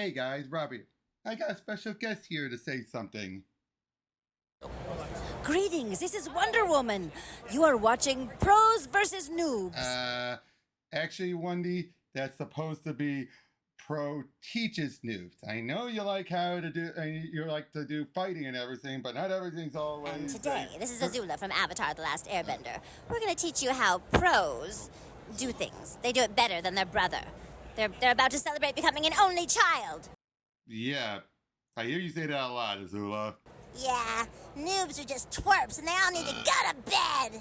Hey guys, Robbie. I got a special guest here to say something. Greetings, this is Wonder Woman. You are watching Pros versus Noobs. Actually, Wendy, that's supposed to be Pro teaches noobs. I know you like you like to do fighting and everything, but not everything's always. And today, this is Azula from Avatar The Last Airbender. We're going to teach you how pros do things. They do it better than their brother. They're about to celebrate becoming an only child. Yeah, I hear you say that a lot, Azula. Yeah, noobs are just twerps and they all need to go to bed.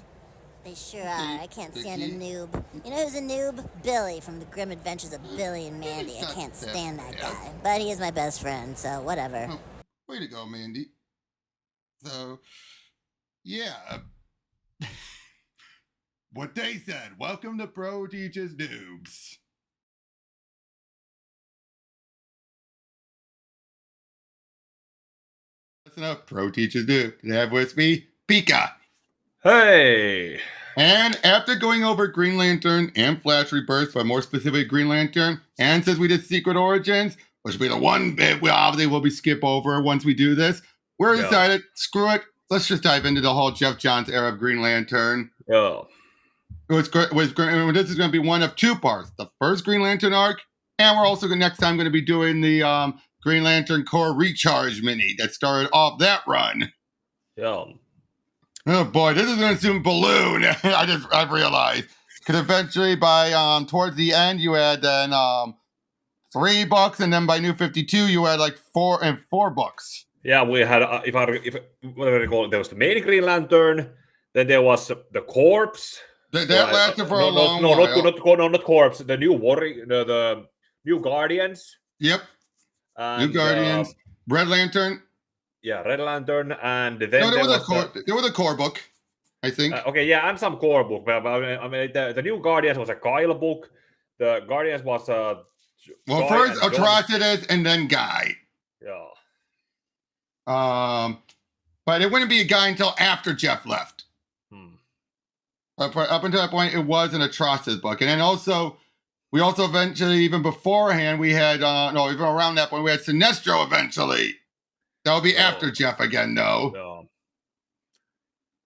They sure are. I can't stand a noob. You know who's a noob? Billy from The Grim Adventures of Billy and Mandy. I can't stand that guy. But he is my best friend, so whatever. Oh, way to go, Mandy. So, yeah. What they said. Welcome to Pro Teaches Noobs. Listen up, Pro Teaches Noobs. Today I have with me, Pika. Hey! And after going over Green Lantern and Flash Rebirth, but more specific Green Lantern, and since we did Secret Origins, which will be the one bit we obviously will be skip over once we do this, we're decided, screw it, let's just dive into the whole Geoff John's era of Green Lantern. Oh. This is going to be one of two parts. The first Green Lantern arc, and we're also next time going to be doing the Green Lantern Corps Recharge mini that started off that run. Yeah. Oh boy, this is going to soon balloon. I've realized because eventually by towards the end you had then $3, and then by New 52 you had like four books. Yeah, we had if whatever they call it, there was the main Green Lantern, then there was the Corpse. That lasted for a long while. Not Corpse. The new Warrior, the new Guardians. Yep. And, new Guardians. Red Lantern. Yeah, Red Lantern, and then there was a core book, I think. Okay, yeah, and some core book. But I mean, the new Guardians was a Kyle book. The Guardians was a first Atrocitus and then Guy. Yeah. But it wouldn't be a Guy until after Geoff left. Up until that point, it was an Atrocitus book, and then we also eventually, even beforehand, we had even around that point, we had Sinestro eventually. That will be after Geoff again, though. No.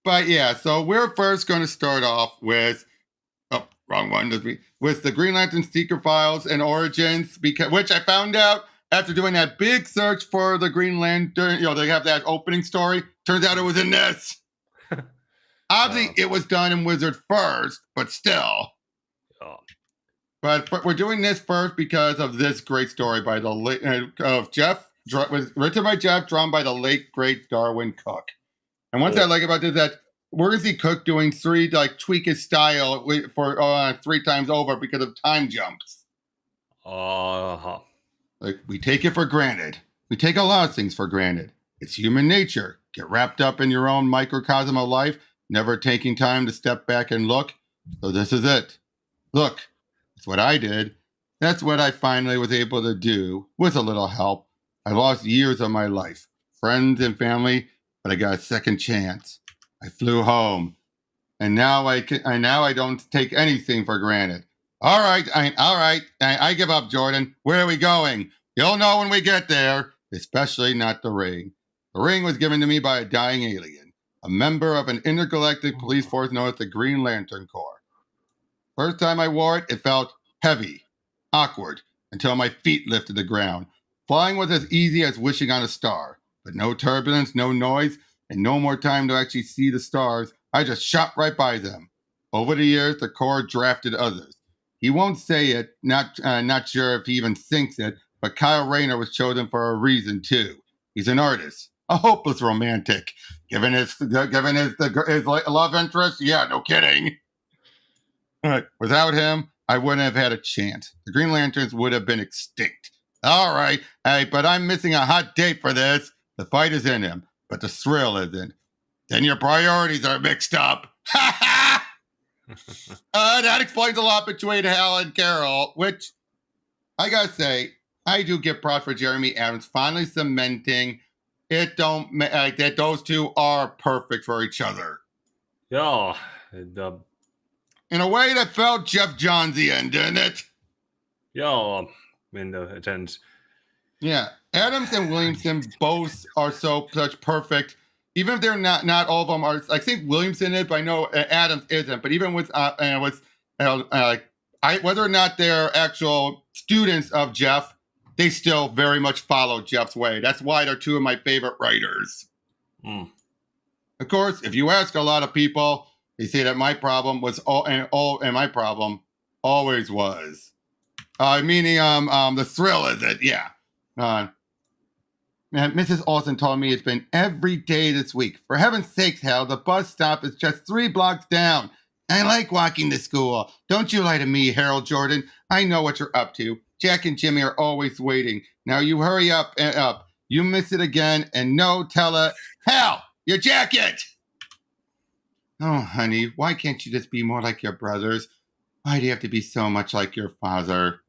But yeah, so we're first going to start off with, wrong one, with the Green Lantern Secret Files and Origins, which I found out after doing that big search for the Green Lantern. They have that opening story. Turns out it was in this. Obviously, it was done in Wizard first, but still. Oh. But we're doing this first because of this great story by of Geoff. Was written by Geoff, drawn by the late great Darwin Cook. And one thing I like about this is that we're gonna see Cook doing tweak his style for 3 times over because of time jumps. Like we take it for granted. We take a lot of things for granted. It's human nature. Get wrapped up in your own microcosm of life, never taking time to step back and look. So this is it. Look, it's what I did. That's what I finally was able to do with a little help. I lost years of my life, friends and family, but I got a second chance. I flew home, and now I don't take anything for granted. All right, I give up, Jordan. Where are we going? You'll know when we get there, especially not the ring. The ring was given to me by a dying alien, a member of an intergalactic police force known as the Green Lantern Corps. First time I wore it, it felt heavy, awkward, until my feet lifted the ground. Flying was as easy as wishing on a star, but no turbulence, no noise, and no more time to actually see the stars. I just shot right by them. Over the years, the Corps drafted others. He won't say it, not sure if he even thinks it, but Kyle Rayner was chosen for a reason too. He's an artist, a hopeless romantic. Given his love interest, yeah, no kidding. Without him, I wouldn't have had a chance. The Green Lanterns would have been extinct. All right, but I'm missing a hot date for this. The fight is in him, but the thrill isn't. Then your priorities are mixed up. That explains a lot between Hal and Carol, which I gotta say, I do give props for Jeremy Adams finally cementing it. That those two are perfect for each other. Yeah. In a way that felt Geoff John's end, didn't it? Yeah. In the sense, Yeah, Adams and Williamson both are such perfect. Even if they're not all of them are. I think Williamson is, but I know Adams isn't. But even with whether or not they're actual students of Geoff, they still very much follow Geoff's way. That's why they're two of my favorite writers. Mm. Of course, if you ask a lot of people, they say that my problem was and my problem always was. Meaning the thrill is it, yeah. And Mrs. Olsen told me it's been every day this week. For heaven's sakes, Hal, the bus stop is just 3 blocks down. I like walking to school. Don't you lie to me, Hal Jordan. I know what you're up to. Jack and Jimmy are always waiting. Now you hurry up and up. You miss it again, and no tell Hal, your jacket! Oh, honey, why can't you just be more like your brothers? Why do you have to be so much like your father?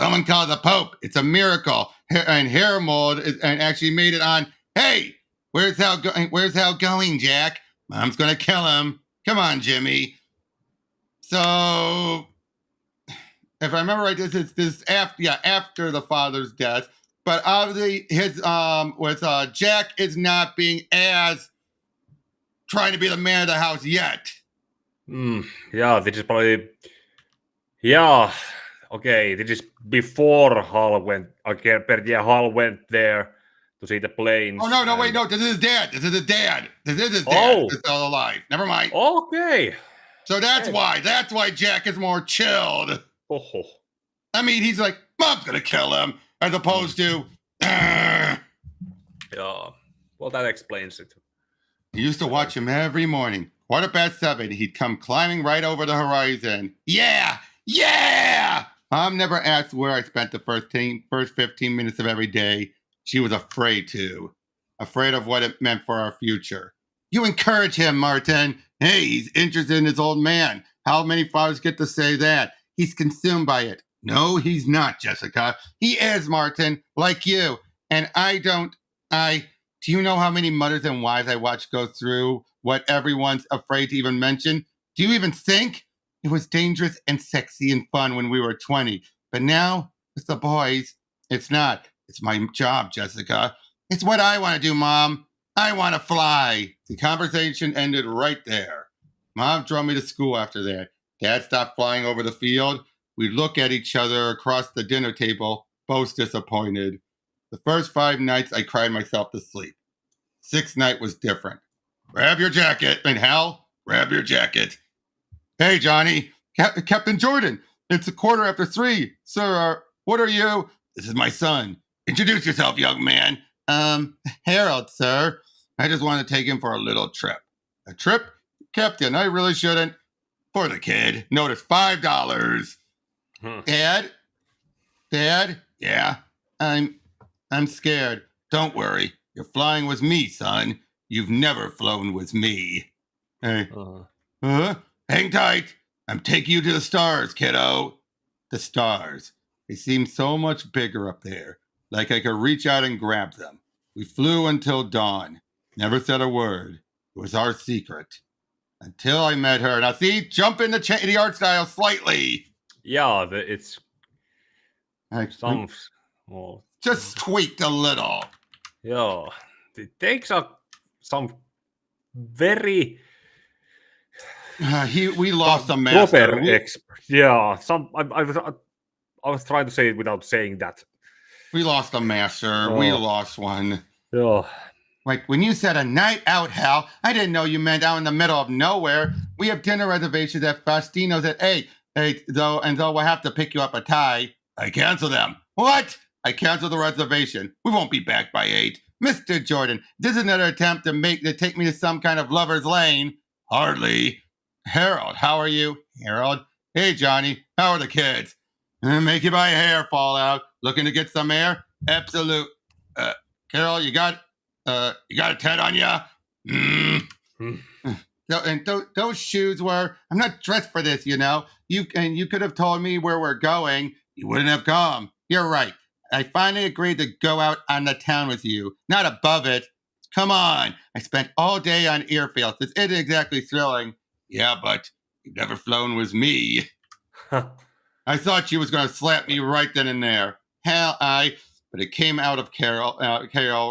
Someone called the Pope. It's a miracle. And hair mold and actually made it on. Hey, where's Hal going, Jack? Mom's going to kill him. Come on, Jimmy. So, if I remember right, this after the father's death. But obviously, his Jack is not being as trying to be the man of the house yet. Yeah, this is probably. Yeah. Okay, this is before Hal went. Hal went there to see the planes. Oh no, wait, no, this is his dad. This is his dad. He's still alive. Never mind. Okay. So that's why Jack is more chilled. Oh. I mean, he's like, Mom's gonna kill him, as opposed to. Yeah. Well, that explains it. He used to watch him every morning. 7:15, he'd come climbing right over the horizon. Yeah. Mom never asked where I spent the first 15 minutes of every day. She was afraid to. Afraid of what it meant for our future. You encourage him, Martin. Hey, he's interested in his old man. How many fathers get to say that? He's consumed by it. No, he's not, Jessica. He is, Martin, like you. And do you know how many mothers and wives I watched go through what everyone's afraid to even mention? Do you even think? It was dangerous and sexy and fun when we were 20. But now, it's the boys. It's not. It's my job, Jessica. It's what I want to do, Mom. I want to fly. The conversation ended right there. Mom drove me to school after that. Dad stopped flying over the field. We look at each other across the dinner table, both disappointed. The first 5 nights, I cried myself to sleep. 6th night was different. Grab your jacket. And Hal, grab your jacket. Hey, Johnny. Captain Jordan. It's 3:15. Sir, what are you? This is my son. Introduce yourself, young man. Harold, sir. I just want to take him for a little trip. A trip? Captain, I really shouldn't. For the kid. Notice $5. Dad? Yeah. I'm scared. Don't worry. You're flying with me, son. You've never flown with me. Hey. Hang tight. I'm taking you to the stars, kiddo. The stars. They seem so much bigger up there. Like I could reach out and grab them. We flew until dawn. Never said a word. It was our secret. Until I met her. Now see, jump in the art style slightly. Yeah, it's just tweaked a little. Yeah, it takes some very. We lost a master. Yeah, I was trying to say it without saying that. We lost a master. We lost one. Yeah. Like when you said a night out, Hal, I didn't know you meant out in the middle of nowhere. We have dinner reservations at Faustino's at 8. Though we'll have to pick you up a tie. I cancel them. What? I cancel the reservation. We won't be back by 8. Mr. Jordan, this is another attempt to take me to some kind of lover's lane. Hardly. Harold, how are you? Harold. Hey, Johnny, how are the kids? Make you buy a hair fallout. Looking to get some air? Absolute. Carol, you got a tat on ya? Those shoes were. I'm not dressed for this, you know. You could have told me where we're going. You wouldn't have come. You're right. I finally agreed to go out on the town with you. Not above it. Come on. I spent all day on airfields. This isn't exactly thrilling. Yeah, but you've never flown with me. I thought she was going to slap me right then and there. Hell, but it came out of Carol,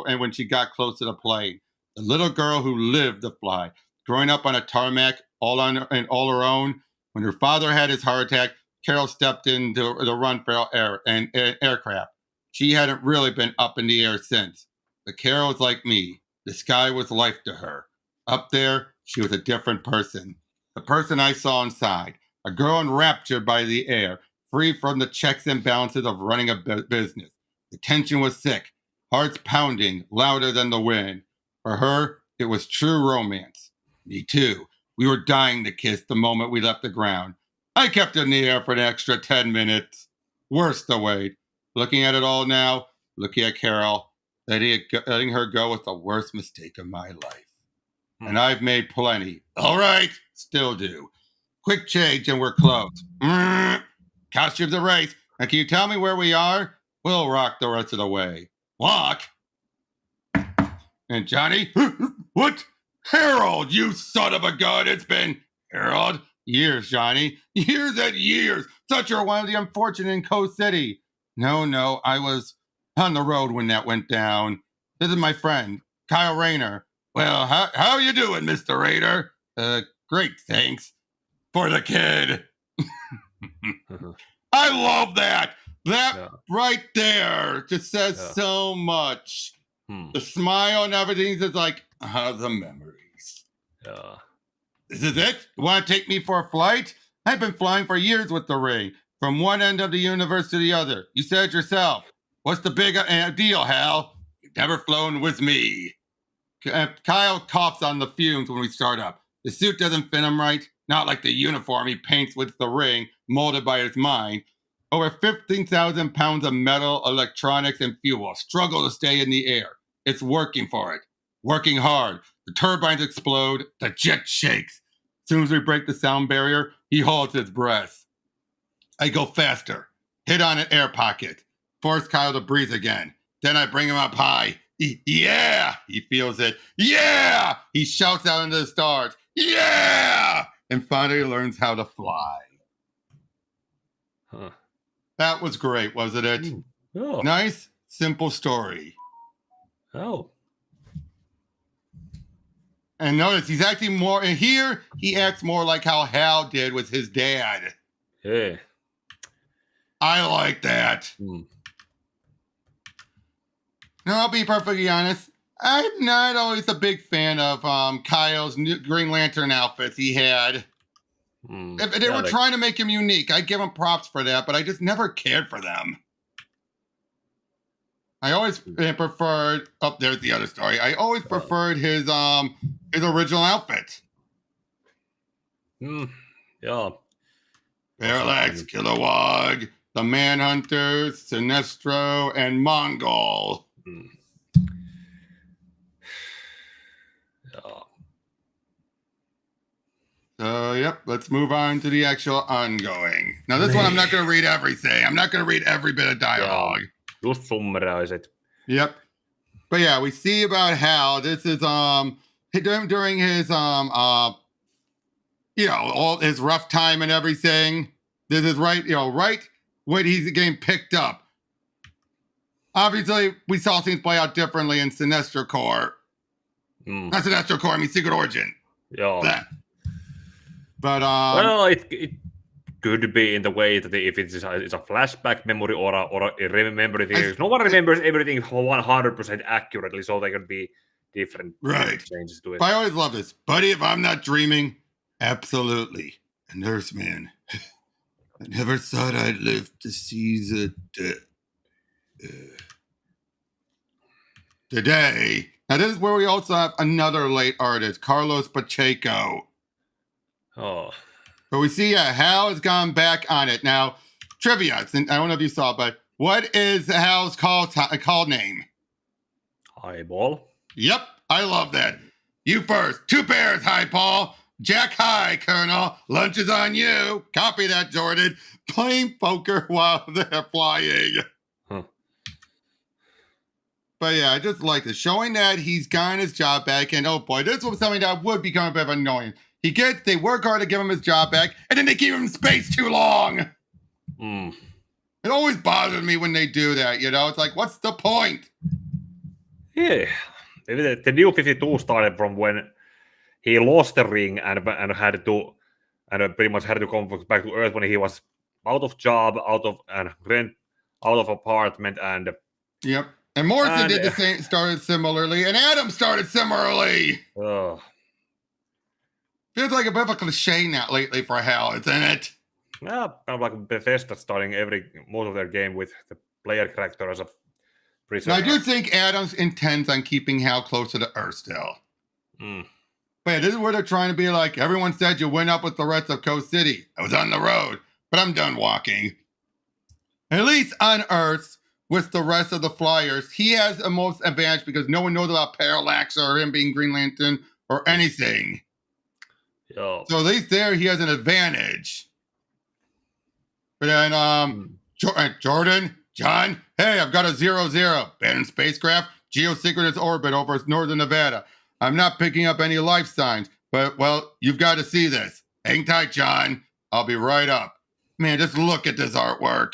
and when she got close to the plane, the little girl who lived to fly, growing up on a tarmac all her own. When her father had his heart attack, Carol stepped in to run for aircraft. She hadn't really been up in the air since. But Carol was like me. The sky was life to her. Up there, she was a different person. The person I saw inside. A girl enraptured by the air, free from the checks and balances of running a business. The tension was sick, hearts pounding, louder than the wind. For her, it was true romance. Me too. We were dying to kiss the moment we left the ground. I kept her in the air for an extra 10 minutes. Worse the wait. Looking at it all now, looking at Carol, letting her go was the worst mistake of my life. And I've made plenty. All right, still do. Quick change and we're close. Costumes a race. Now can you tell me where we are? We'll rock the rest of the way. Walk? And Johnny? What? Harold, you son of a gun. It's been, Harold, years, Johnny. Years and years. Such are one of the unfortunate in Coast City. No, I was on the road when that went down. This is my friend, Kyle Rayner. Well, how you doing, Mr. Rayner? Great, thanks. For the kid. I love that. That right there just says so much. The smile and everything is like, the memories. This is it? You want to take me for a flight? I've been flying for years with the ring, from one end of the universe to the other. You said it yourself. What's the big deal, Hal? You've never flown with me. Kyle coughs on the fumes when we start up. The suit doesn't fit him right. Not like the uniform he paints with the ring, molded by his mind. Over 15,000 pounds of metal, electronics, and fuel struggle to stay in the air. It's working for it. Working hard. The turbines explode. The jet shakes. As soon as we break the sound barrier, he holds his breath. I go faster. Hit on an air pocket. Force Kyle to breathe again. Then I bring him up high. Yeah! He feels it. Yeah! He shouts out into the stars. Yeah! And finally learns how to fly. That was great, wasn't it? Oh. Nice, simple story. Oh. And notice he's acting more, and here he acts more like how Hal did with his dad. Yeah. I like that. No, I'll be perfectly honest. I'm not always a big fan of Kyle's new Green Lantern outfits he had. If they were trying to make him unique, I give him props for that, but I just never cared for them. I always preferred. Oh, there's the other story. I always preferred his original outfit. Yeah. Parallax, Kilowog, the Manhunters, Sinestro, and Mongol. So, yep, let's move on to the actual ongoing. Now, this one, I'm not going to read everything. I'm not going to read every bit of dialogue. Just summarize it. Yep. But yeah, we see about Hal. This is during his all his rough time and everything. This is right when he's getting picked up. Obviously, we saw things play out differently in Sinestro Corps. Not Sinestro Corps, I mean Secret Origin. Yeah. That. But well, it could be in the way that if it's a flashback memory or a remembering things. No one remembers everything 100% accurately, so there could be different changes to it. I always love this. Buddy, if I'm not dreaming, absolutely. A nurse man. I never thought I'd live to see the today. Now, this is where we also have another late artist, Carlos Pacheco. Oh. But we see Hal has gone back on it. Now, trivia, I don't know if you saw, but what is Hal's call name? Highball. Yep, I love that. You first. 2 pairs, High Paul. Jack high, Colonel. Lunch is on you. Copy that, Jordan. Playing poker while they're flying. But yeah, I just like this. Showing that he's gotten his job back. And oh boy, this was something that would become a bit of annoying. They work hard to give him his job back, and then they keep him in space too long. It always bothers me when they do that, you know? It's like, what's the point? Yeah. The new 52 started from when he lost the ring and had to pretty much had to come back to Earth when he was out of job, out of rent, out of apartment, and Yep. And Morrison did the same, started similarly, and Adam started similarly. Feels like a bit of a cliche now lately for Hal, isn't it? Yeah, kind of like Bethesda starting most of their game with the player character as a prisoner. Now, I do think Adams intends on keeping Hal closer to Earth still. But yeah, this is where they're trying to be like, everyone said you went up with the rest of Coast City. I was on the road, but I'm done walking. At least on Earth, with the rest of the Flyers, he has the most advantage because no one knows about Parallax or him being Green Lantern or anything. Yo. So at least there he has an advantage. But then Jordan, John, hey, I've got a 00, abandoned spacecraft, geosynchronous orbit over northern Nevada. I'm not picking up any life signs, but, well, you've got to see this. Hang tight, John. I'll be right up. Man, just look at this artwork.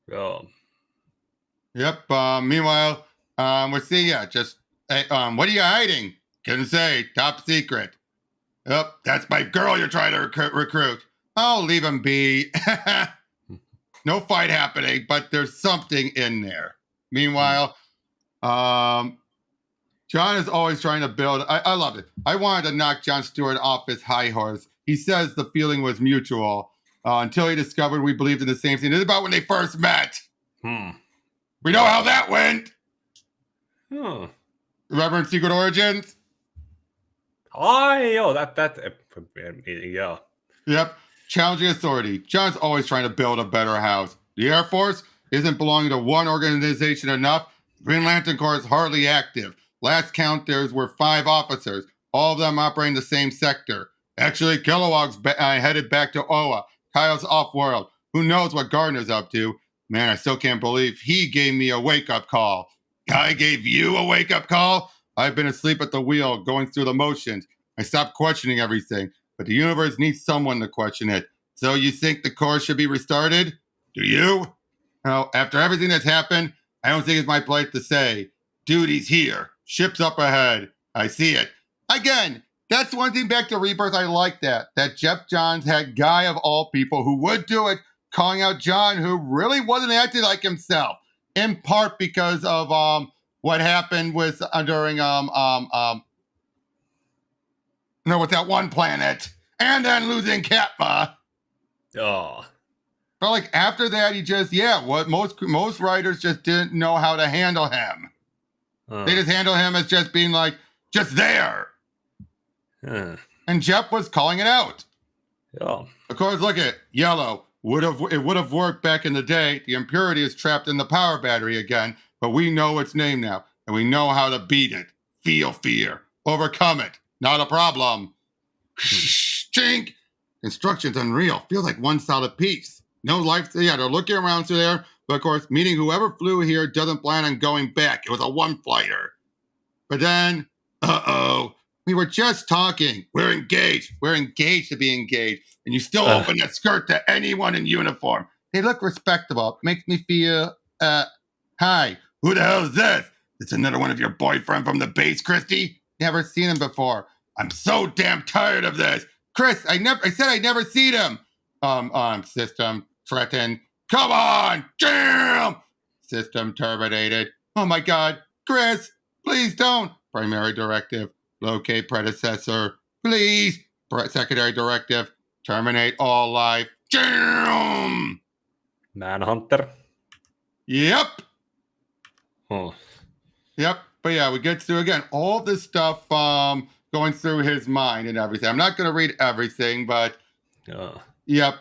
Yeah. Yep. Meanwhile, we're seeing, what are you hiding? Couldn't say. Top secret. Yep, that's my girl you're trying to recruit. Oh, leave him be. No fight happening, but there's something in there. Meanwhile, John is always trying to build. I love it. I wanted to knock Jon Stewart off his high horse. He says the feeling was mutual until he discovered we believed in the same thing. It's about when they first met. We know how that went. Remember in Secret Origins? Yeah. Yep. Challenging authority. John's always trying to build a better house. The Air Force isn't belonging to one organization enough. Green Lantern Corps is hardly active. Last count, there were 5 officers, all of them operating the same sector. Actually, Kilowog's headed back to Oa. Kyle's off-world. Who knows what Gardner's up to? Man, I still can't believe he gave me a wake-up call. Guy gave you a wake-up call? I've been asleep at the wheel, going through the motions. I stopped questioning everything, but the universe needs someone to question it. So you think the Corps should be restarted? Do you? Now, after everything that's happened, I don't think it's my place to say. Duty's here. Ship's up ahead. I see it. Again, that's one thing back to Rebirth. I like that Geoff Johns had guy of all people who would do it, calling out John, who really wasn't acting like himself, in part because of what happened with during with that one planet, and then losing Katma. Oh. But like after that, he just what most writers just didn't know how to handle him. They just handle him as just being like just there. And Geoff was calling it out. Yeah. Of course, look at Yellow. It would have worked back in the day. The impurity is trapped in the power battery again, but we know its name now, and we know how to beat it. Feel fear. Overcome it. Not a problem. Chink. Instructions unreal. Feels like one solid piece. No life. Yeah, they're looking around through there, but of course, meaning whoever flew here doesn't plan on going back. It was a one-flighter. But then, we were just talking. We're engaged. We're engaged to be engaged. And you still open that skirt to anyone in uniform. They look respectable. Makes me feel, hi, who the hell is this? It's another one of your boyfriend from the base, Christy? Never seen him before. I'm so damn tired of this. Chris, I said I'd never seen him. System threatened. Come on, jam! System terminated. Oh my God, Chris, please don't. Primary directive. Locate predecessor. Please. Secondary directive. Terminate all life. Jam! Manhunter. Yep. Oh. Yep. But yeah, we get through again all this stuff going through his mind and everything. I'm not going to read everything, but yep.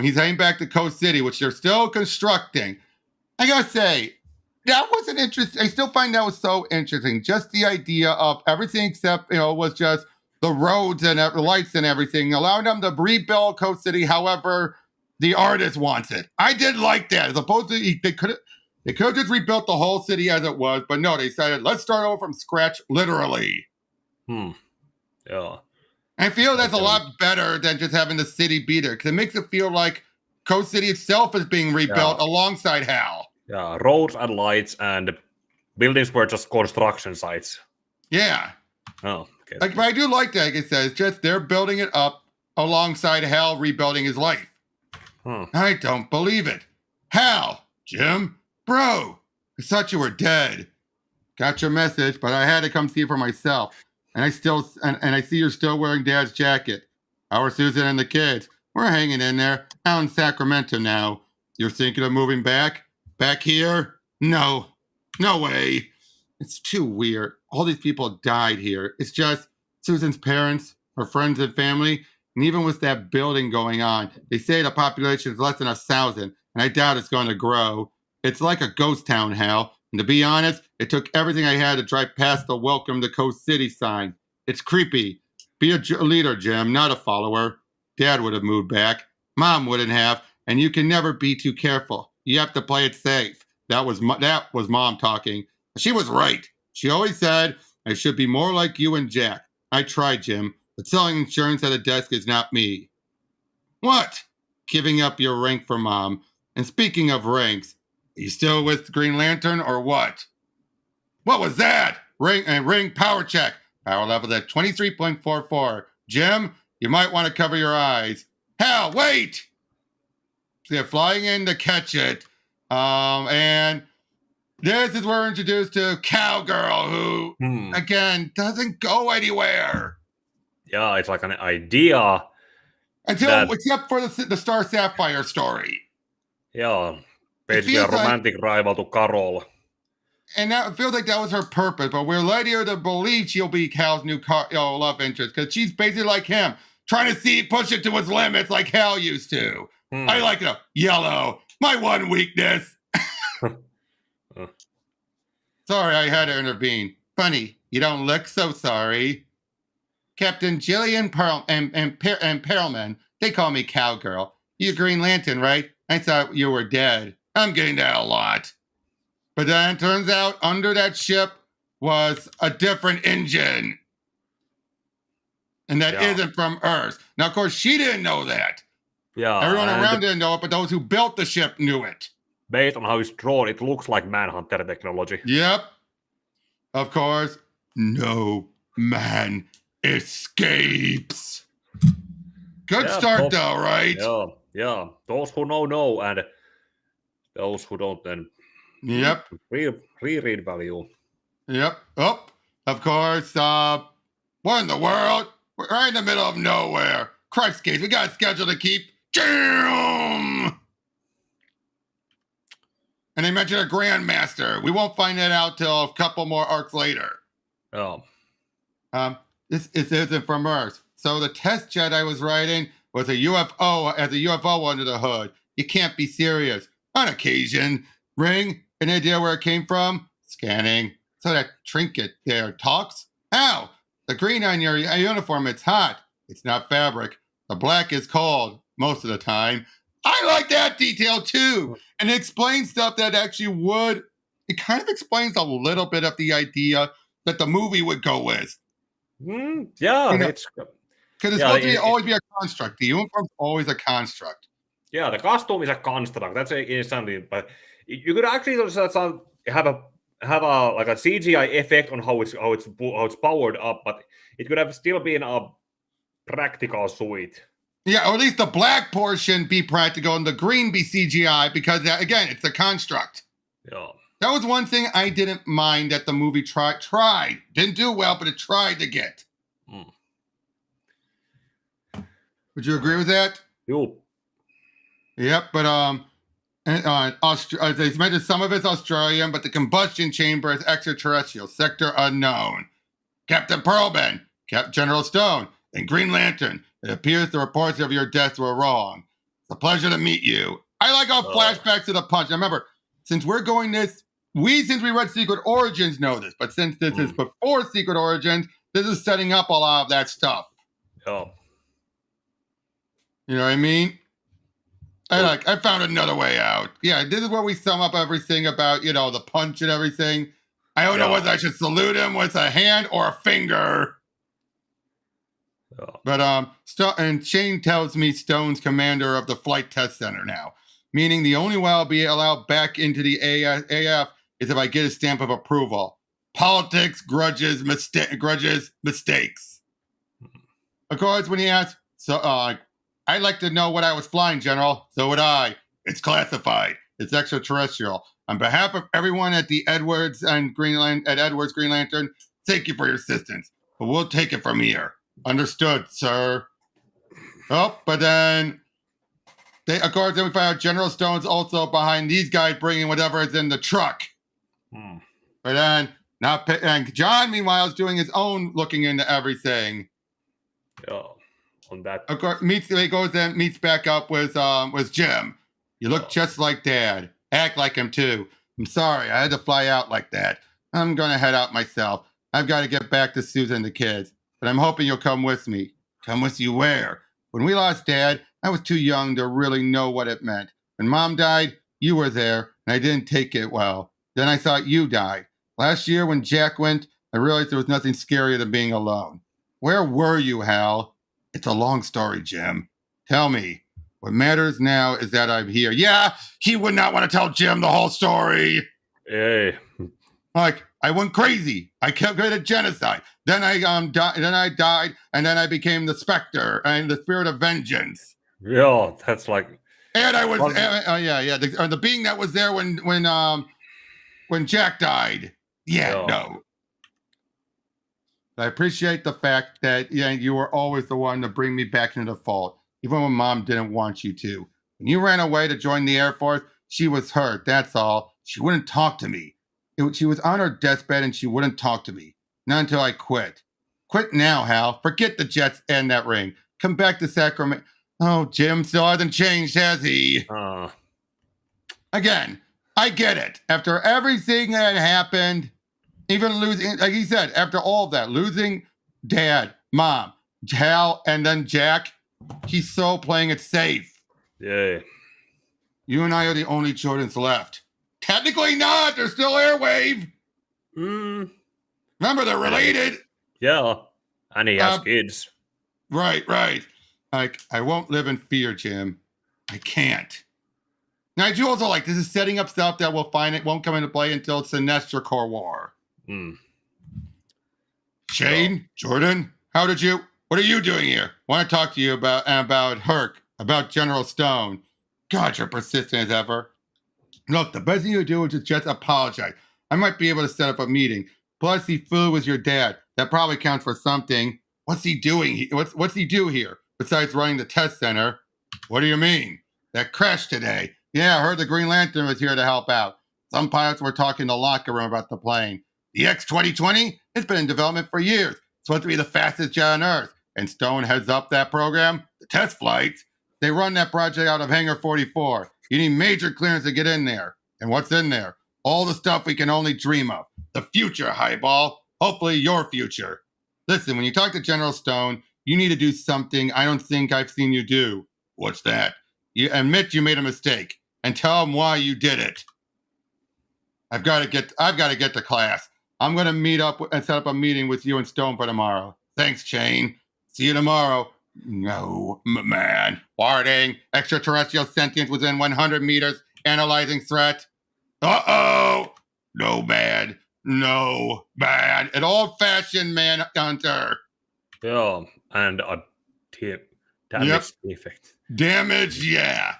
He's heading back to Coast City, which they're still constructing. I gotta say, that was an interesting. I still find that was so interesting. Just the idea of everything except was just the roads and the lights and everything, allowing them to rebuild Coast City however the artist wants it. I did like that, as opposed to they could have just rebuilt the whole city as it was, but no, they decided let's start over from scratch, literally. Yeah. I feel that's a lot better than just having the city be there, because it makes it feel like Coast City itself is being rebuilt alongside Hal. Yeah, roads and lights and buildings were just construction sites. Yeah. Oh, okay. But I do like that. Like it says, just they're building it up alongside Hal rebuilding his life. I don't believe it. Hal, Jim, bro, I thought you were dead. Got your message, but I had to come see it for myself. And I still, and I see you're still wearing Dad's jacket. How are Susan and the kids? We're hanging in there out in Sacramento now. You're thinking of moving back? Back here? No. No way. It's too weird. All these people died here. It's just Susan's parents, her friends and family, and even with that building going on, they say the population is less than 1,000, and I doubt it's going to grow. It's like a ghost town, Hal. And to be honest, it took everything I had to drive past the Welcome to Coast City sign. It's creepy. Be a leader, Jim, not a follower. Dad would have moved back. Mom wouldn't have. And you can never be too careful. You have to play it safe. That was Mom talking. She was right. She always said, I should be more like you and Jack. I tried, Jim, but selling insurance at a desk is not me. What? Giving up your rank for Mom. And speaking of ranks, are you still with Green Lantern or what? What was that? Ring power check. Power level at 23.44. Jim, you might want to cover your eyes. Hal, wait! So they're flying in to catch it. And this is where we're introduced to Cowgirl, who, again, doesn't go anywhere. Yeah, it's like an idea. Except for the Star Sapphire story. Yeah, basically a romantic rival to Carol. And that feels like that was her purpose, but we're led here to believe she'll be Hal's new love interest, because she's basically like him, trying to push it to its limits like Hal used to. I like it. Yellow, my one weakness. Sorry, I had to intervene. Funny, you don't look so sorry. Captain Jillian Perlman, they call me Cowgirl. You Green Lantern, right? I thought you were dead. I'm getting that a lot. But then it turns out under that ship was a different engine. And that isn't from Earth. Now, of course, she didn't know that. Yeah. Everyone around didn't know it, but those who built the ship knew it. Based on how it's drawn, it looks like Manhunter technology. Yep. Of course, no man escapes. Good start, though, right? Yeah. Those who know, and those who don't, then reread value. Yep. Oh, of course. What in the world? We're right in the middle of nowhere. Christ, Case, we got a schedule to keep. Jam! And they mentioned a Grandmaster. We won't find that out till a couple more arcs later. Oh. This isn't from Earth. So the test jet I was riding was a UFO, as a UFO under the hood. You can't be serious. On occasion. Ring, an idea where it came from? Scanning. So that trinket there talks? How? The green on your uniform, it's hot. It's not fabric. The black is cold most of the time. I like that detail too. And it explains stuff that actually it kind of explains a little bit of the idea that the movie would go with. Yeah, it's because it's supposed to always be a construct. The uniform's always a construct. Yeah, the costume is a construct. That's something, but you could actually have a like a CGI effect on how it's powered up, but it could have still been a practical suit. Yeah, or at least the black portion be practical and the green be CGI, because again, it's a construct. Yeah. That was one thing I didn't mind that the movie tried. Didn't do well, but it tried to get. Would you agree with that? Yep, but they mentioned some of it's Australian, but the combustion chamber is extraterrestrial, sector unknown. Captain Perlman, General Stone, and Green Lantern. It appears the reports of your deaths were wrong. It's a pleasure to meet you. I like our flashbacks to the punch. Now remember, since we're going since we read Secret Origins know this, but since this is before Secret Origins, this is setting up a lot of that stuff. Oh. You know what I mean? I found another way out. Yeah, this is where we sum up everything about, the punch and everything. I don't know whether I should salute him with a hand or a finger. Oh. But and Shane tells me Stone's commander of the flight test center now, meaning the only way I'll be allowed back into the AF is if I get a stamp of approval. Politics, grudges, mistakes. Of course, when he asks, so I'd like to know what I was flying, General. So would I. It's classified. It's extraterrestrial. On behalf of everyone at the Edwards Green Lantern, thank you for your assistance. But we'll take it from here. Understood, sir. Oh, but then of course, then we find out General Stone's also behind these guys bringing whatever is in the truck. But then and John, meanwhile, is doing his own looking into everything. Oh, on that. Of course, he goes and meets back up with Jim. You look just like Dad. Act like him too. I'm sorry, I had to fly out like that. I'm gonna head out myself. I've got to get back to Susan and the kids. But I'm hoping you'll come with me. Come with you where? When we lost Dad, I was too young to really know what it meant. When Mom died, you were there, and I didn't take it well. Then I thought you died. Last year when Jack went, I realized there was nothing scarier than being alone. Where were you, Hal? It's a long story, Jim. Tell me. What matters now is that I'm here. Yeah, he would not want to tell Jim the whole story. Hey. Like, I went crazy. I committed genocide. Then I died, and then I became the Spectre and the Spirit of Vengeance. Yeah, that's like. And I was, the being that was there when Jack died. Yeah, no. I appreciate the fact that you were always the one to bring me back into the fold, even when Mom didn't want you to. When you ran away to join the Air Force, she was hurt. That's all. She wouldn't talk to me. She was on her deathbed and she wouldn't talk to me. Not until I quit. Quit now, Hal. Forget the Jets and that ring. Come back to Sacramento. Oh, Jim still hasn't changed, has he? Again, I get it. After everything that happened, even losing, like he said, after all of that, losing Dad, Mom, Hal, and then Jack, he's so playing it safe. Yeah. You and I are the only Jordans left. Technically not. They're still Airwave. Remember, they're related. Yeah. And he has kids. Right. Like, I won't live in fear, Jim. I can't. Now, I do also like this is setting up stuff that we'll find it won't come into play until Sinestro Corps War. Shane, Jordan, what are you doing here? Want to talk to you about Herc, about General Stone. God, you're persistent as ever. Look, the best thing you do is just apologize. I might be able to set up a meeting. Plus, he flew with your dad. That probably counts for something. What's he doing? What's he do here besides running the test center? What do you mean? That crash today. Yeah, I heard the Green Lantern was here to help out. Some pilots were talking in the locker room about the plane. The X-2020? It's been in development for years. It's supposed to be the fastest jet on Earth. And Stone heads up that program. The test flights. They run that project out of Hangar 44. You need major clearance to get in there. And what's in there? All the stuff we can only dream of. The future, Highball. Hopefully your future. Listen, when you talk to General Stone, you need to do something I don't think I've seen you do. What's that? You admit you made a mistake and tell him why you did it. I've got to get to class. I'm going to meet up and set up a meeting with you and Stone for tomorrow. Thanks, Shane. See you tomorrow. No, man. Warning. Extraterrestrial sentience within 100 meters. Analyzing threat. Uh-oh. No bad. An old-fashioned Manhunter. Yeah, and a damage effect. Damage, yeah.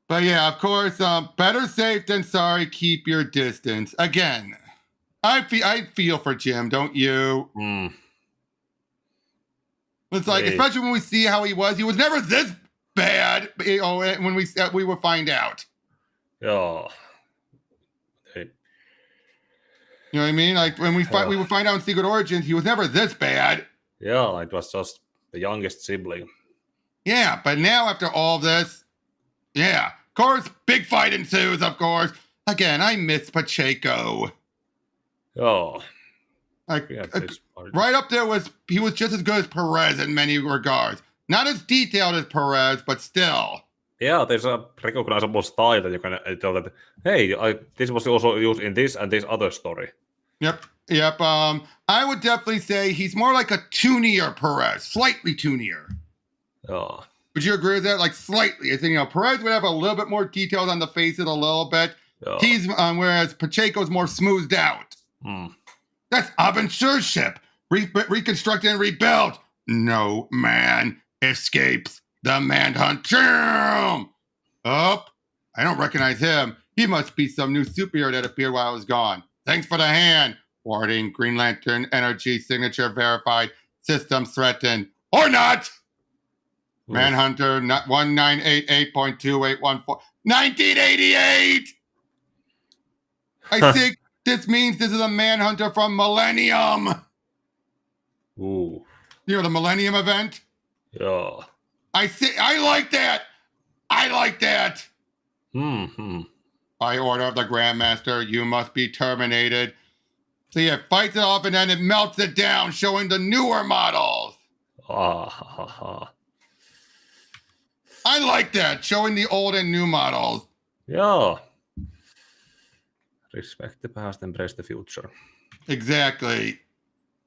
But yeah, of course, better safe than sorry. Keep your distance. Again, I feel for Jim, don't you? It's like, especially when we see how he was never this bad. When we will find out. Yeah. You know what I mean? Like when we would find out in Secret Origins, he was never this bad. Yeah, it was just the youngest sibling. Yeah, but now after all this, of course, big fight ensues, of course. Again, I miss Pacheco. Oh. Right up there he was just as good as Perez in many regards. Not as detailed as Perez, but still. Yeah, there's a recognizable style that you can tell that, hey, this was also used in this and this other story. Yep. Yep. I would definitely say he's more like a toonier Perez, slightly toonier. Oh. Would you agree with that? Like slightly. I think Perez would have a little bit more details on the faces, a little bit. Oh. He's whereas Pacheco's more smoothed out. That's Abinsur's ship, reconstructed and rebuilt. No man escapes the Manhunter. Oh, I don't recognize him. He must be some new superhero that appeared while I was gone. Thanks for the hand. Warding, Green Lantern, energy signature verified, systems threatened. Or not! Manhunter, 1988.2814. 1988! I think this means this is a Manhunter from Millennium. Ooh. You know, the Millennium event? Yeah. I like that. I like that. By order of the Grandmaster, you must be terminated. So yeah, fights it off and then it melts it down, showing the newer models. I like that, showing the old and new models. Yeah. Respect the past, embrace the future. Exactly.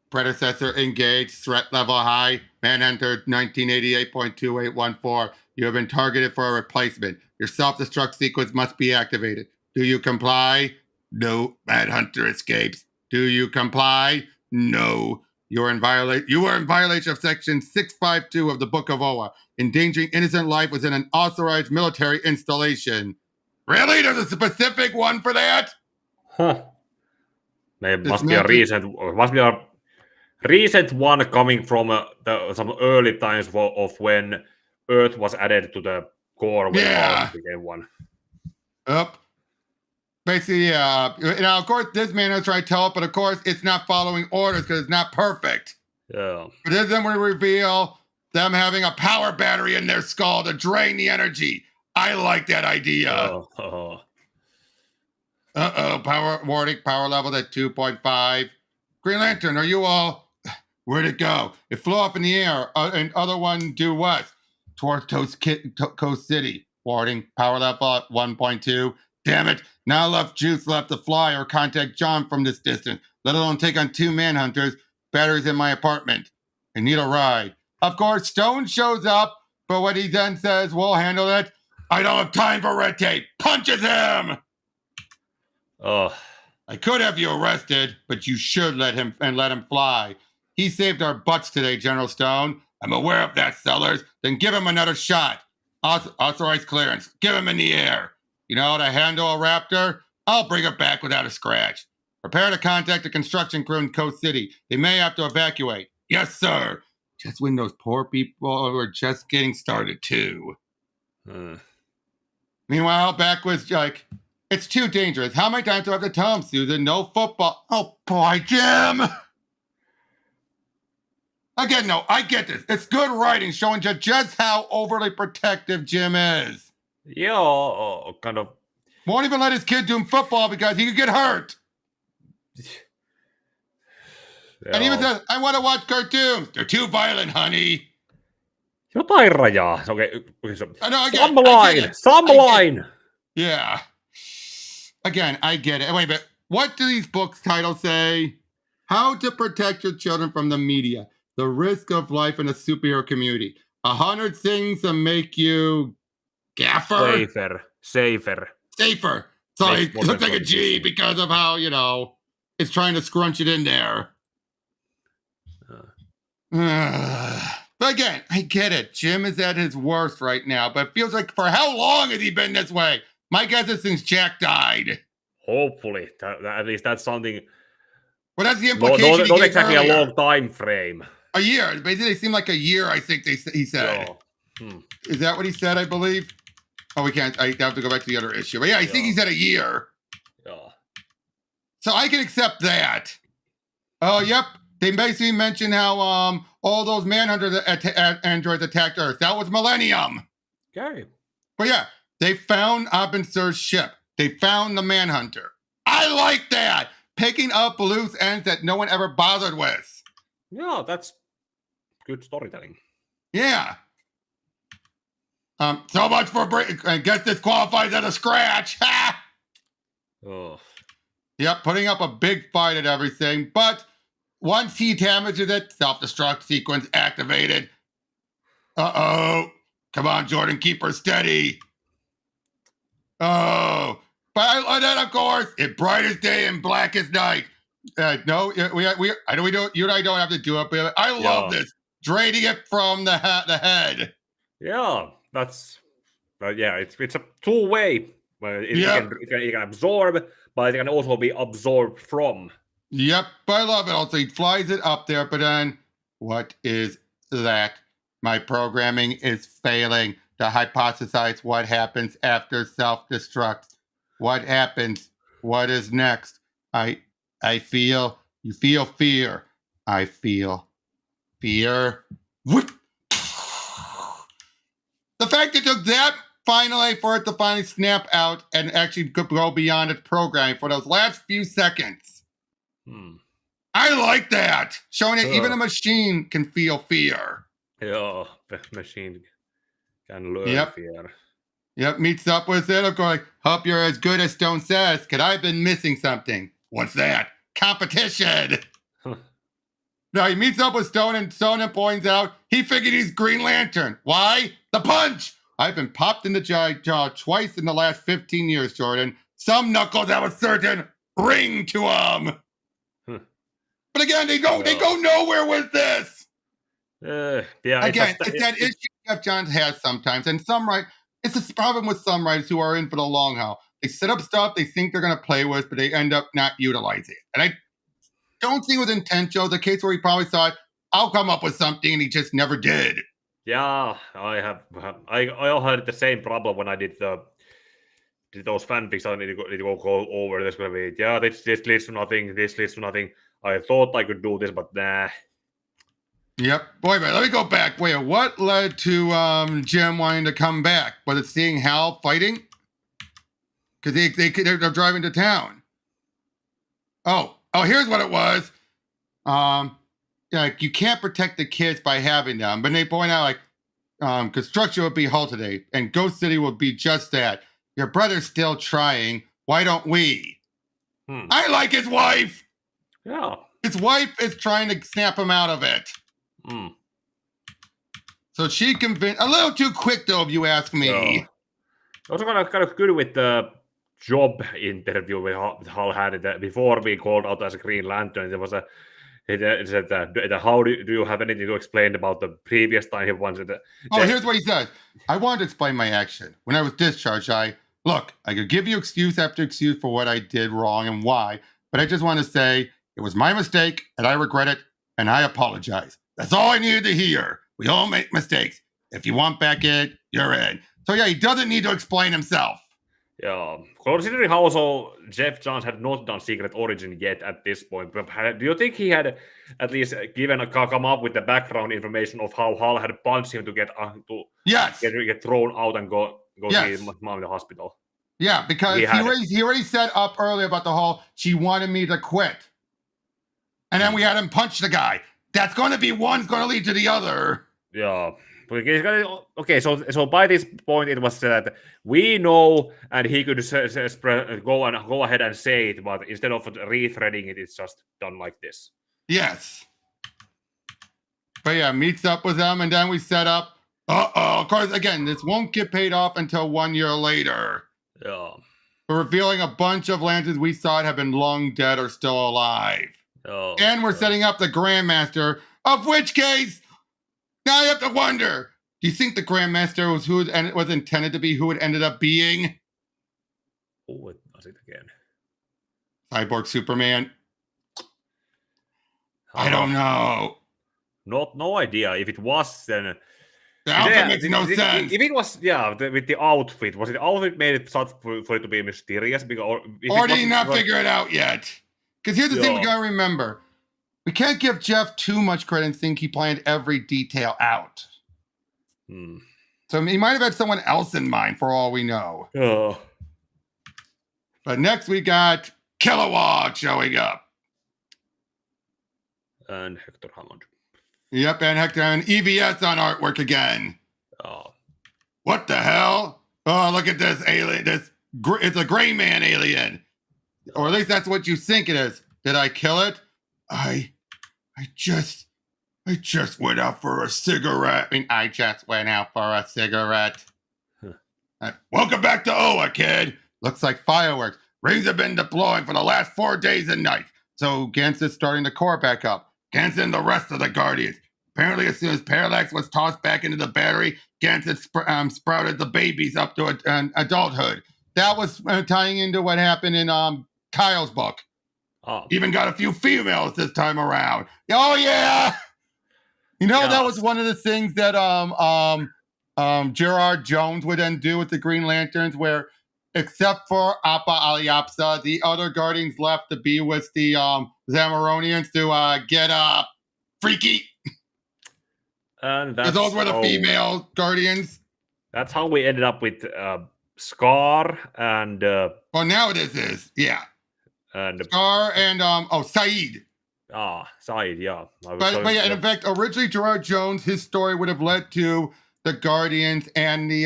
Predecessor engaged, threat level high. Manhunter 1988.2814. You have been targeted for a replacement. Your self-destruct sequence must be activated. Do you comply? No. Manhunter escapes. Do you comply? No. You are in violation of Section 652 of the Book of Oa. Endangering innocent life within an authorized military installation. Really? There's a specific one for that? Huh. There must be a recent one coming from some early times of when Earth was added to the core when Mars became one. Up. Basically, now, of course, this man is trying to tell it, but of course, it's not following orders because it's not perfect. Yeah. But then we reveal them having a power battery in their skull to drain the energy. I like that idea. Power warning, power level at 2.5. Green Lantern, are you all... Where'd it go? It flew up in the air, and other one due west, towards Coast City. Warning, power level at 1.2. Damn it, not enough juice left to fly or contact John from this distance, let alone take on 2 Manhunters. Batteries in my apartment. I need a ride. Of course, Stone shows up, but what he then says, we'll handle it. I don't have time for red tape. Punches him! I could have you arrested, but you should let him fly. He saved our butts today, General Stone. I'm aware of that, Sellers. Then give him another shot. Authorized clearance. Give him in the air. You know how to handle a Raptor? I'll bring it back without a scratch. Prepare to contact the construction crew in Coast City. They may have to evacuate. Yes, sir. Just when those poor people were just getting started, too. Meanwhile, back was like, it's too dangerous. How many times do I have to tell him, Susan? No football. Oh, boy, Jim. Again, no, I get this. It's good writing showing just how overly protective Jim is. Yeah, kind of. Won't even let his kid do football because he could get hurt. And even says, I want to watch cartoons. They're too violent, honey. Jotain rajaa. Okay. Some line. Yeah. Again, I get it. Wait, but what do these books titles say? How to protect your children from the media. The risk of life in a superhero community. 100 things to make you gaffer. Safer. So it looks like a G because of how, it's trying to scrunch it in there. But again, I get it. Jim is at his worst right now, but it feels like for how long has he been this way? My guess is since Jack died. Hopefully. At least that's something. Well, that's the implication. Not exactly a long time frame. A year. Basically, it seemed like a year, I think he said. Is that what he said, I believe? Oh, we can't. I have to go back to the other issue. But yeah, I think he said a year. Yeah. So I can accept that. Oh, yep. They basically mentioned how all those Manhunter androids attacked Earth. That was Millennium. Okay. But yeah, they found Abinsur's ship. They found the Manhunter. I like that. Picking up loose ends that no one ever bothered with. Yeah, that's good storytelling. Yeah. So much for I guess this qualifies as a scratch. Ha! Oh. Yep, putting up a big fight and everything. But once he damages it, self-destruct sequence activated. Uh-oh. Come on, Jordan, keep her steady. Oh. But then, of course, in brightest day and blackest night. No, I know we don't. You and I don't have to do it. But I love this, draining it from the head. Yeah, that's. Yeah, it's a two-way. It can absorb, but it can also be absorbed from. Yep, I love it. Also, he flies it up there, but then what is that? My programming is failing to hypothesize what happens after self-destruct. What happens? What is next? You feel fear. I feel fear. Whoop. The fact it took that finally for it to finally snap out and actually go beyond its programming for those last few seconds. I like that. Showing that even a machine can feel fear. Yeah, the machine can learn fear. Yep, meets up with it. I'm going, hope you're as good as Stone says, because I've been missing something. What's that? Competition. No, he meets up with Stone, and Stone points out he figured he's Green Lantern. Why? The punch. I've been popped in the jaw twice in the last 15 years, Jordan. Some knuckles have a certain ring to them. But again, they go nowhere with this. Again, it's that issue Geoff John has sometimes, and it's a problem with some writers who are in for the long haul. They set up stuff they think they're going to play with, but they end up not utilizing it. And I don't think with intentional. The case where he probably thought, I'll come up with something, and he just never did. Yeah, I also had the same problem when I did those fanfics. I need to go over. There's going to be, this leads to nothing. This leads to nothing. I thought I could do this, but nah. Yep. Boy, let me go back. Wait, what led to Jim wanting to come back? Was it seeing Hal fighting? Because they're driving to town. Oh, here's what it was. Like you can't protect the kids by having them, but they point out like construction would be halted, and Ghost City would be just that. Your brother's still trying. Why don't we? I like his wife. Yeah. His wife is trying to snap him out of it. So she convinced, a little too quick though, if you ask me. Also kind of good with the job interview with Hal had it before being called out as a Green Lantern. There was it said how do you have anything to explain about the previous time he wanted it? Here's what he says. I wanted to explain my action. When I was discharged, I could give you excuse after excuse for what I did wrong and why, but I just want to say it was my mistake and I regret it and I apologize. That's all I needed to hear. We all make mistakes. If you want back in, you're in. So yeah, he doesn't need to explain himself. Yeah, considering how also Geoff John had not done Secret Origin yet at this point, but do you think he had at least come up with the background information of how Hal had punched him to get thrown out and go see his mom in the hospital? Yeah, because he already said up earlier about the whole she wanted me to quit, and then we had him punch the guy. That's going to be one's going to lead to the other. Yeah. Okay, so by this point it was that we know, and he could go ahead and say it, but instead of rethreading it, it's just done like this. Yes. But yeah, meets up with them, and then we set up. Of course, again, this won't get paid off until 1 year later. Yeah. We're revealing a bunch of lanterns we thought have been long dead or still alive. And we're setting up the Grandmaster, of which case, now you have to wonder, do you think the Grandmaster was who it was intended to be, who it ended up being? What was it again? Cyborg Superman? I don't know. No idea. If it was, then... The outfit makes no sense. If it was, with the outfit, was it outfit made it such for it to be mysterious? Or did he not figure it out yet? Because here's the thing we gotta remember. We can't give Geoff too much credit and think he planned every detail out. So he might have had someone else in mind for all we know. But next we got Kilowatt showing up. And Hector Hammond. Yep, and Hector and EVS on artwork again. What the hell? Oh, look at this alien. It's a gray man alien. Or at least that's what you think it is. Did I kill it? I just went out for a cigarette. I just went out for a cigarette. Welcome back to Oa, kid. Looks like fireworks. Rings have been deploying for the last 4 days and nights. So Gantz is starting to core back up. Gantz and the rest of the Guardians. Apparently, as soon as Parallax was tossed back into the battery, Gantz had sprouted the babies up to adulthood. That was tying into what happened in Kyle's book. Oh. Even got a few females this time around. Oh, yeah! That was one of the things that Gerard Jones would then do with the Green Lanterns, where except for Appa Aliapsa, the other Guardians left to be with the Zamaronians to get freaky. And those were the female Guardians. That's how we ended up with Scar and... well, now it is, yeah. And Scar and, Saeed. Saeed, yeah. But yeah, and in fact, originally Gerard Jones, his story would have led to the Guardians and the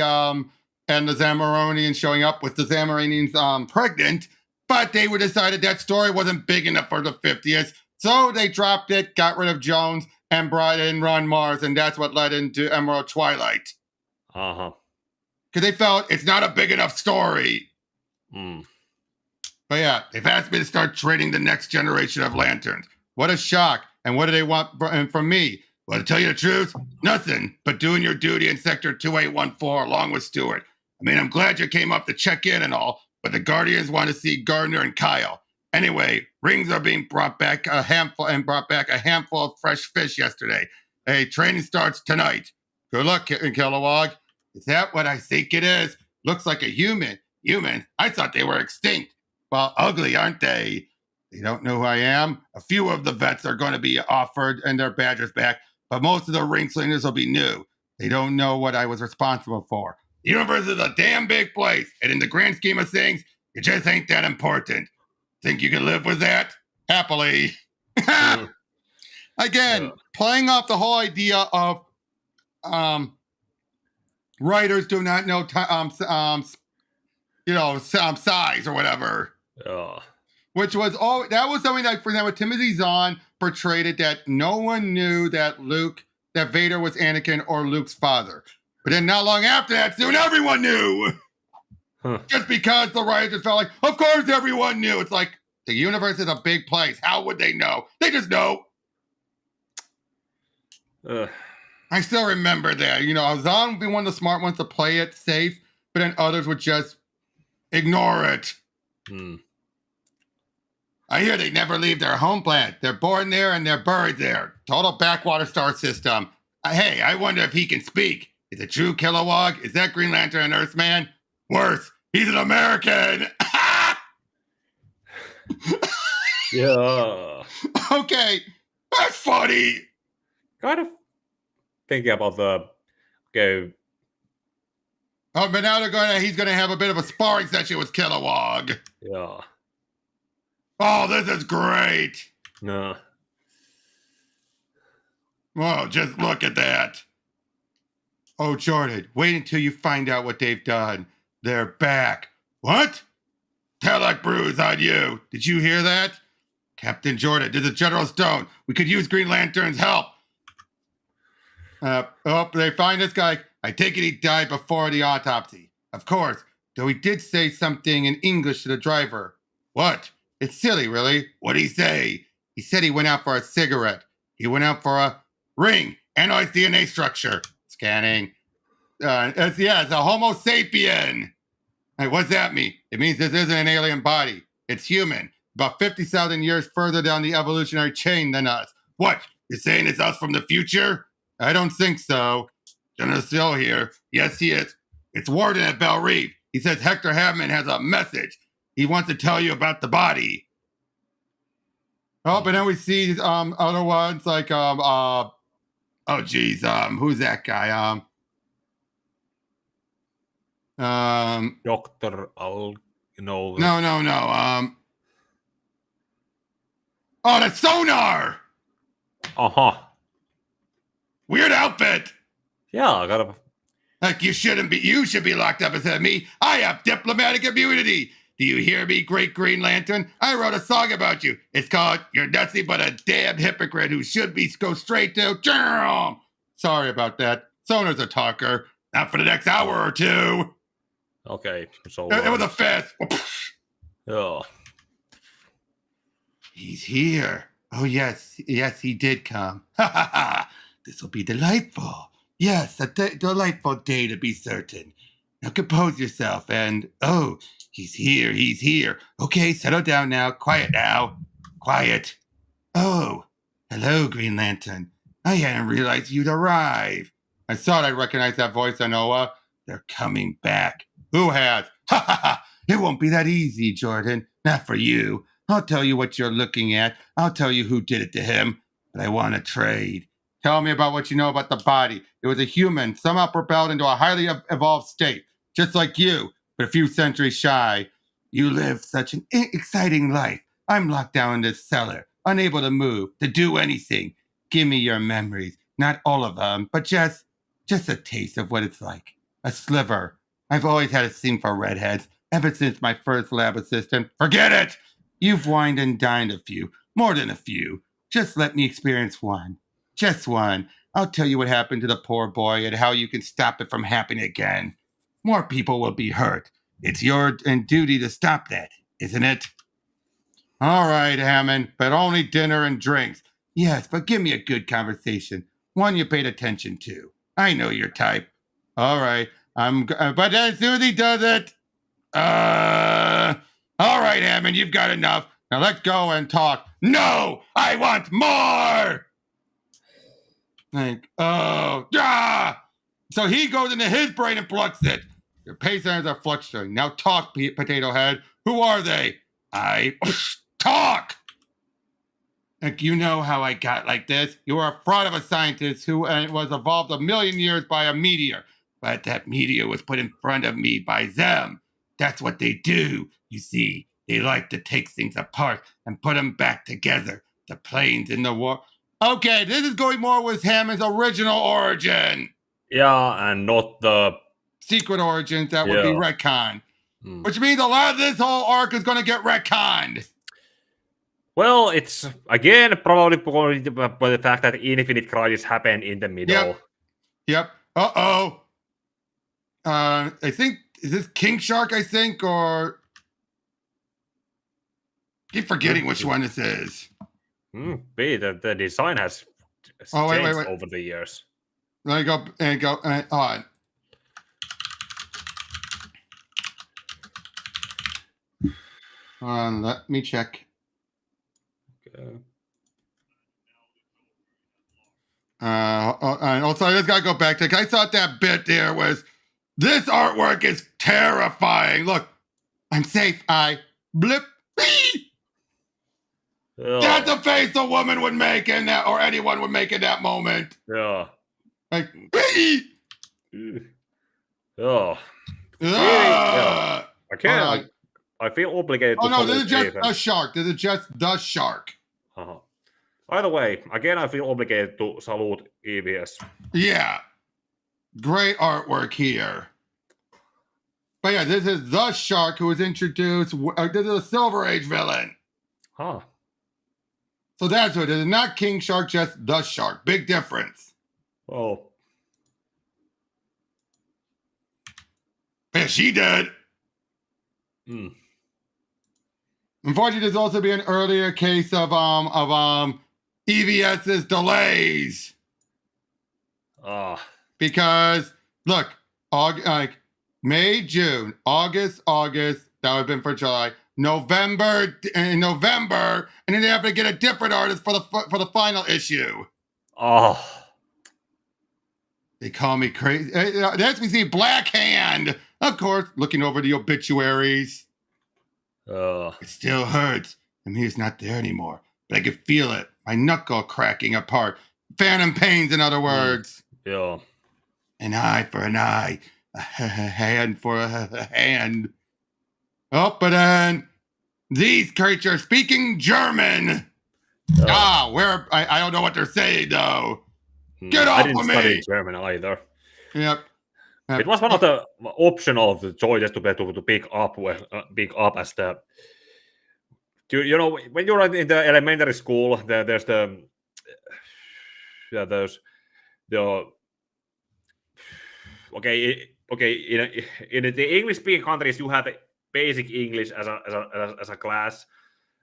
Zamaronians showing up with the Zamaronians pregnant, but they would decided that story wasn't big enough for the 50th, so they dropped it, got rid of Jones, and brought in Ron Mars, and that's what led into Emerald Twilight. Uh-huh. Because they felt it's not a big enough story. Mm. But yeah, they've asked me to start training the next generation of Lanterns. What a shock. And what do they want from me? Well, to tell you the truth, nothing but doing your duty in Sector 2814 along with Stewart. I mean, I'm glad you came up to check in and all, but the Guardians want to see Gardner and Kyle. Anyway, rings are being brought back a handful of fresh fish yesterday. Hey, training starts tonight. Good luck, Kilowog. Is that what I think it is? Looks like a human. Humans? I thought they were extinct. Well, ugly, aren't they? They don't know who I am. A few of the vets are going to be offered and their badges back, but most of the ring slingers will be new. They don't know what I was responsible for. The universe is a damn big place, and in the grand scheme of things, it just ain't that important. Think you can live with that? Happily. Again, playing off the whole idea of writers do not know size or whatever. Which was that was something that, for example, Timothy Zahn portrayed it, that no one knew that Vader was Anakin or Luke's father. But then not long after that, soon everyone knew. Just because the writers just felt like, of course everyone knew. It's like, the universe is a big place. How would they know? They just know. I still remember that. Zahn would be one of the smart ones to play it safe, but then others would just ignore it. I hear they never leave their home planet. They're born there and they're buried there. Total backwater star system. Hey, I wonder if he can speak. Is it true, Kilowog? Is that Green Lantern an Earthman? Worse, he's an American. Yeah. Okay, that's funny. Kind of thinking about the Oh, but now he's gonna have a bit of a sparring session with Kilowog. Yeah. Oh, this is great. No. Whoa, just look at that. Oh, Jordan, wait until you find out what they've done. They're back. What? Telek bruise on you. Did you hear that? Captain Jordan, this is General Stone. We could use Green Lantern's help. They find this guy. I take it he died before the autopsy. Of course, though he did say something in English to the driver. What? It's silly, really. What'd he say? He said he went out for a cigarette. He went out for a ring. Analyze DNA structure. Scanning. It's a Homo sapien. Hey, what's that mean? It means this isn't an alien body. It's human. About 50,000 years further down the evolutionary chain than us. What? You're saying it's us from the future? I don't think so. General still here. Yes, he is. It's Warden at Bell Reef. He says Hector Hammond has a message. He wants to tell you about the body. Oh, but then we see other ones like who's that guy? Dr. Al, No. The Sonar! Uh-huh. Weird outfit. Yeah, I gotta... Like you should be locked up instead of me. I have diplomatic immunity. Do you hear me, Great Green Lantern? I wrote a song about you. It's called You're Nothing But a Damn Hypocrite Who Should Be Go Straight to Jam. Sorry about that. Sona's a talker. Not for the next hour or two. Okay, so... It was a fist. Oh. He's here. Oh, yes, he did come. Ha ha ha. This will be delightful. Yes, a delightful day to be certain. Now compose yourself and, oh, he's here. Okay, settle down now. Quiet now. Quiet. Oh, hello, Green Lantern. I hadn't realized you'd arrive. I thought I'd recognize that voice, Anoa. They're coming back. Who has? Ha ha ha. It won't be that easy, Jordan. Not for you. I'll tell you what you're looking at. I'll tell you who did it to him. But I want to trade. Tell me about what you know about the body. It was a human, somehow propelled into a highly evolved state. Just like you, but a few centuries shy. You live such an exciting life. I'm locked down in this cellar, unable to move, to do anything. Give me your memories. Not all of them, but just a taste of what it's like. A sliver. I've always had a thing for redheads, ever since my first lab assistant. Forget it! You've wined and dined a few, more than a few. Just let me experience one. Just one. I'll tell you what happened to the poor boy and how you can stop it from happening again. More people will be hurt. It's your duty to stop that, isn't it? All right, Hammond, but only dinner and drinks. Yes, but give me a good conversation. One you paid attention to. I know your type. All right, but as soon as he does it, all right, Hammond, you've got enough. Now let's go and talk. No, I want more. Like, oh, ah! So he goes into his brain and plucks it. Your pay centers are fluctuating. Now talk, Potato Head. Who are they? Talk! Like, you know how I got like this. You are a fraud of a scientist who was evolved 1,000,000 years by a meteor. But that meteor was put in front of me by them. That's what they do. You see, they like to take things apart and put them back together. The planes in the war. Okay, this is going more with Hammond's original origin. Yeah, and not the... secret origins that would be retconned. Which means a lot of this whole arc is going to get retconned. Well, it's, again, probably by the fact that Infinite Crisis happened in the middle. Yep. Uh-oh. I think, is this King Shark, I think, or... keep forgetting which one this is. The design has changed over the years. Let me go, on. Let me check. Okay. And also, I just gotta go back to. I thought that bit there was. This artwork is terrifying. Look, I'm safe. I blip. That's the face a woman would make in that, or anyone would make in that moment. Yeah. Like. Oh. Yeah. I can't. I feel obligated to... Oh, no, this is just a shark. This is just the shark. By the way, again, I feel obligated to salute EBS. Yeah. Great artwork here. But yeah, this is the shark who was introduced. This is a Silver Age villain. Huh. So that's what it is. Not King Shark, just the shark. Big difference. Oh. Yeah, she did. Unfortunately, there's also been an earlier case of EVS's delays. Because look, May, June, August, that would have been for July, November, and then they have to get a different artist for the final issue. They call me crazy. That's me see Black Hand, of course, looking over the obituaries. It still hurts. I mean, he's not there anymore, but I can feel it. My knuckle cracking apart. Phantom pains, in other words. Yeah. An eye for an eye. A hand for a hand. Oh, but then these creatures speaking German. I don't know what they're saying, though. Get off of me! I didn't study German either. Yep. It was one of the optional choices to pick up as the. You know, when you're in the elementary school, there's the there's the okay in the English speaking countries you have basic English as a class,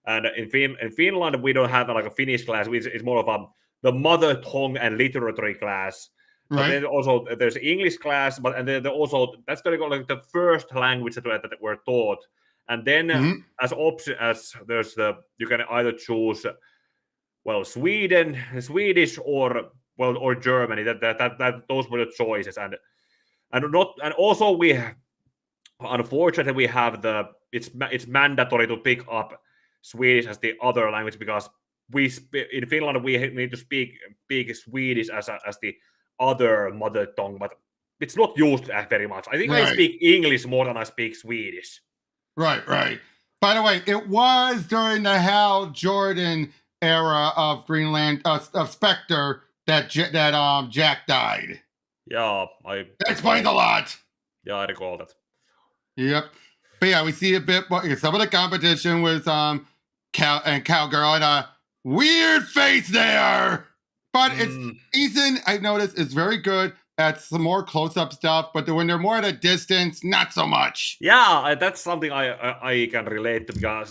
and in Finland we don't have like a Finnish class, which is more of the mother tongue and literature class. But then also there's English class, and then also that's going to go like the first language that were taught, and then as option as there's you can either choose Swedish or Germany. That those were the choices, and also we unfortunately we have it's mandatory to pick up Swedish as the other language because in Finland we need to speak Swedish as the other mother tongue, but it's not used very much. I think I speak English more than I speak Swedish. Right. By the way, it was during the Hal Jordan era of Greenland of Spectre that Jack died. Yeah, that explains a lot. Yeah, I recall that. Yep. But yeah, we see a bit more. Some of the competition with Cowgirl and a weird face there. But it's Ethan, I've noticed, is very good at some more close-up stuff, but when they're more at a distance, not so much. Yeah, that's something I can relate to because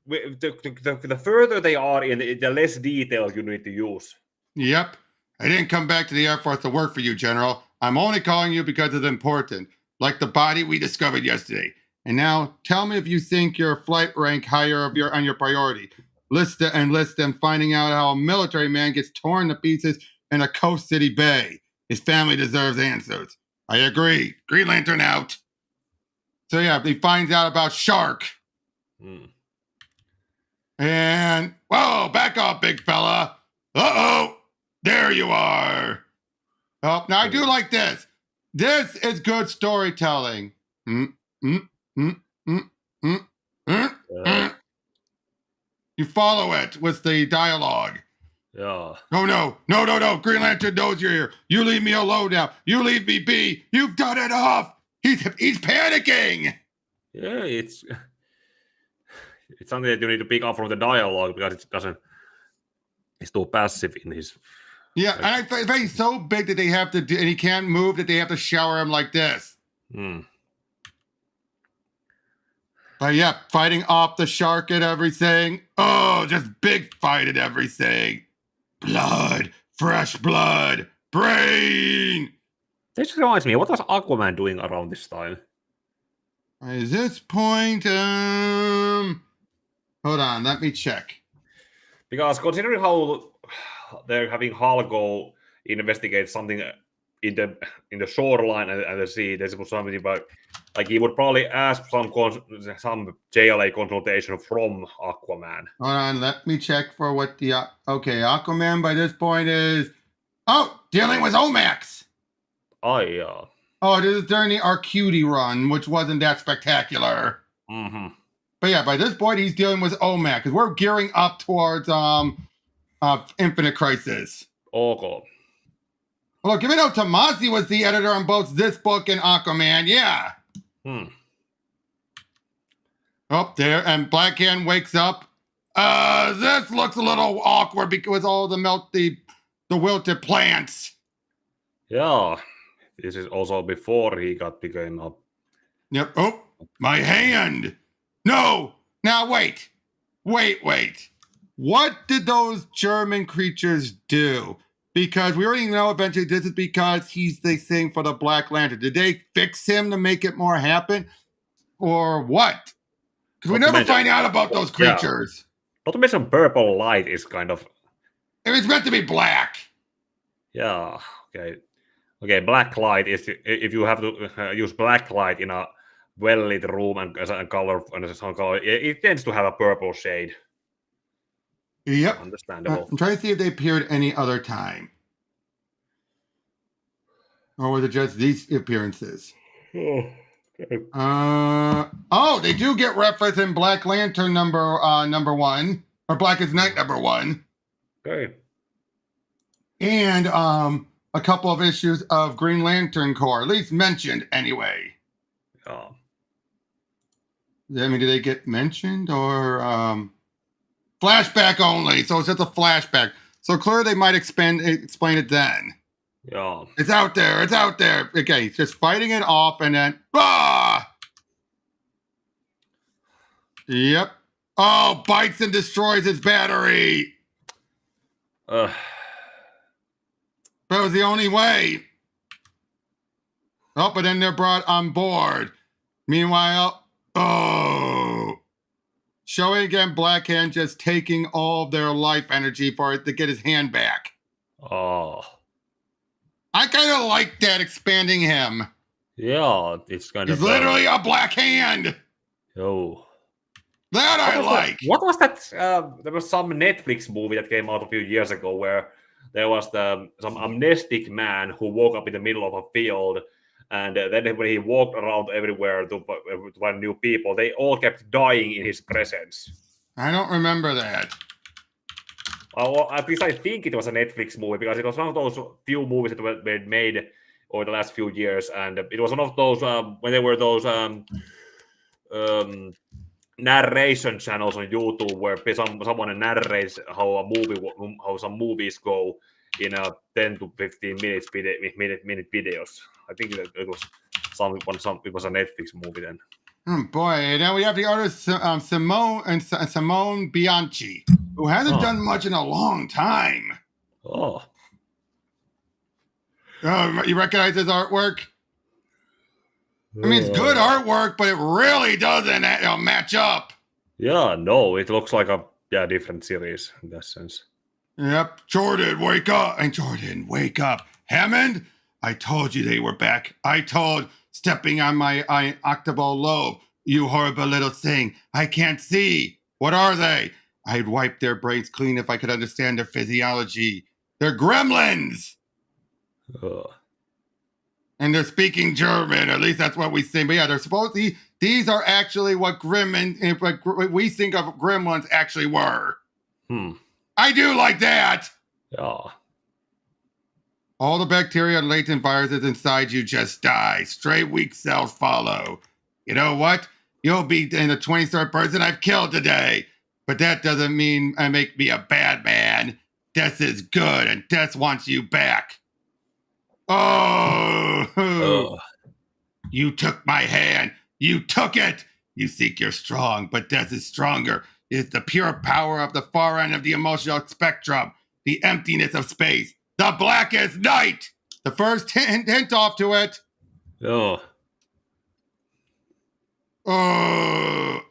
the further they are in, the less detail you need to use. Yep. I didn't come back to the Air Force to work for you, General. I'm only calling you because it's important, like the body we discovered yesterday. And now, tell me if you think your flight rank higher on your priority. List them finding out how a military man gets torn to pieces in a Coast City Bay. His family deserves answers. I agree. Green Lantern out. So yeah, he finds out about Shark. And, whoa, back off, big fella. Uh-oh. There you are. Oh, now I do like this. This is good storytelling. You follow it with the dialogue. Yeah. No. Green Lantern knows you're here. You leave me alone now. You leave me be. You've done enough. He's panicking. Yeah, it's something that you need to pick up from the dialogue because it's too passive in his. Yeah, and I think he's so big that they have to do, and he can't move, that they have to shower him like this. But yeah, fighting off the shark and everything. Oh, just big fight and everything. Blood, fresh blood, brain. This reminds me, what was Aquaman doing around this time? At this point, hold on, let me check. Because considering how they're having Hal go investigate something in the shoreline and the sea, there's something about like he would probably ask some JLA consultation from Aquaman. Hold on, let me check for what the Aquaman by this point is. Dealing with Omax. Oh yeah. Oh, this is during the Arcudi run, which wasn't that spectacular. But yeah, by this point he's dealing with Omax because we're gearing up towards Infinite Crisis. Okay. Look, even though Tomasi was the editor on both this book and Aquaman, yeah. Oh, there, and Blackhand wakes up. This looks a little awkward because all the wilted plants. Yeah, this is also before he became up. Yep. Oh, my hand. No. Now wait. What did those German creatures do? Because we already know eventually this is because he's the thing for the Black Lantern. Did they fix him to make it more happen? Or what? Because we never find out about those creatures. Yeah. Not to mention purple light is kind of... It was meant to be black. Yeah, okay. Black light is... If you have to use black light in a well-lit room and color, it tends to have a purple shade. Yep. Understandable. I'm trying to see if they appeared any other time. Or was it just these appearances? Okay. They do get reference in Black Lantern number 1, or Blackest Night number 1. Okay. And a couple of issues of Green Lantern Corps, at least mentioned anyway. Oh. I mean, did they get mentioned or flashback only? So it's just a flashback. So clearly they might explain it then. Yeah. It's out there. It's out there. Okay, he's just fighting it off and then Yep. Oh, bites and destroys his battery. That was the only way. Oh, but then they're brought on board. Meanwhile, showing again Blackhand just taking all their life energy for it to get his hand back. Oh. I kind of like that, expanding him. Yeah, it's kind of... He's literally a black hand. Oh. That I like. What was that? There was some Netflix movie that came out a few years ago where there was some amnestic man who woke up in the middle of a field, and then when he walked around everywhere to find new people, they all kept dying in his presence. I don't remember that. Well, at least I think it was a Netflix movie, because it was one of those few movies that were made over the last few years, and it was one of those when there were those narration channels on YouTube where someone narrates how some movies go in a 10 to 15 minute videos. I think it was it was a Netflix movie then. Oh boy! Now we have the artist Simone Bianchi, who hasn't done much in a long time. Oh, you recognize his artwork? I mean, it's good artwork, but it really doesn't match up. Yeah, no, it looks like a different series in that sense. Yep. Jordan, wake up. And Jordan, wake up. Hammond, I told you they were back. I told stepping on my octavo lobe. You horrible little thing. I can't see. What are they? I'd wipe their brains clean if I could understand their physiology. They're gremlins. And they're speaking German, at least that's what we think. But yeah, they're supposed to, these are actually what what we think of gremlins actually were. I do like that. Yeah. All the bacteria and latent viruses inside you just die. Stray weak cells follow. You know what? You'll be in the 23rd person I've killed today. But that doesn't mean I make me a bad man. Death is good, and Death wants you back. Oh, you took my hand. You took it. You think you're strong, but Death is stronger. It's the pure power of the far end of the emotional spectrum, the emptiness of space, the blackest night. The first hint off to it.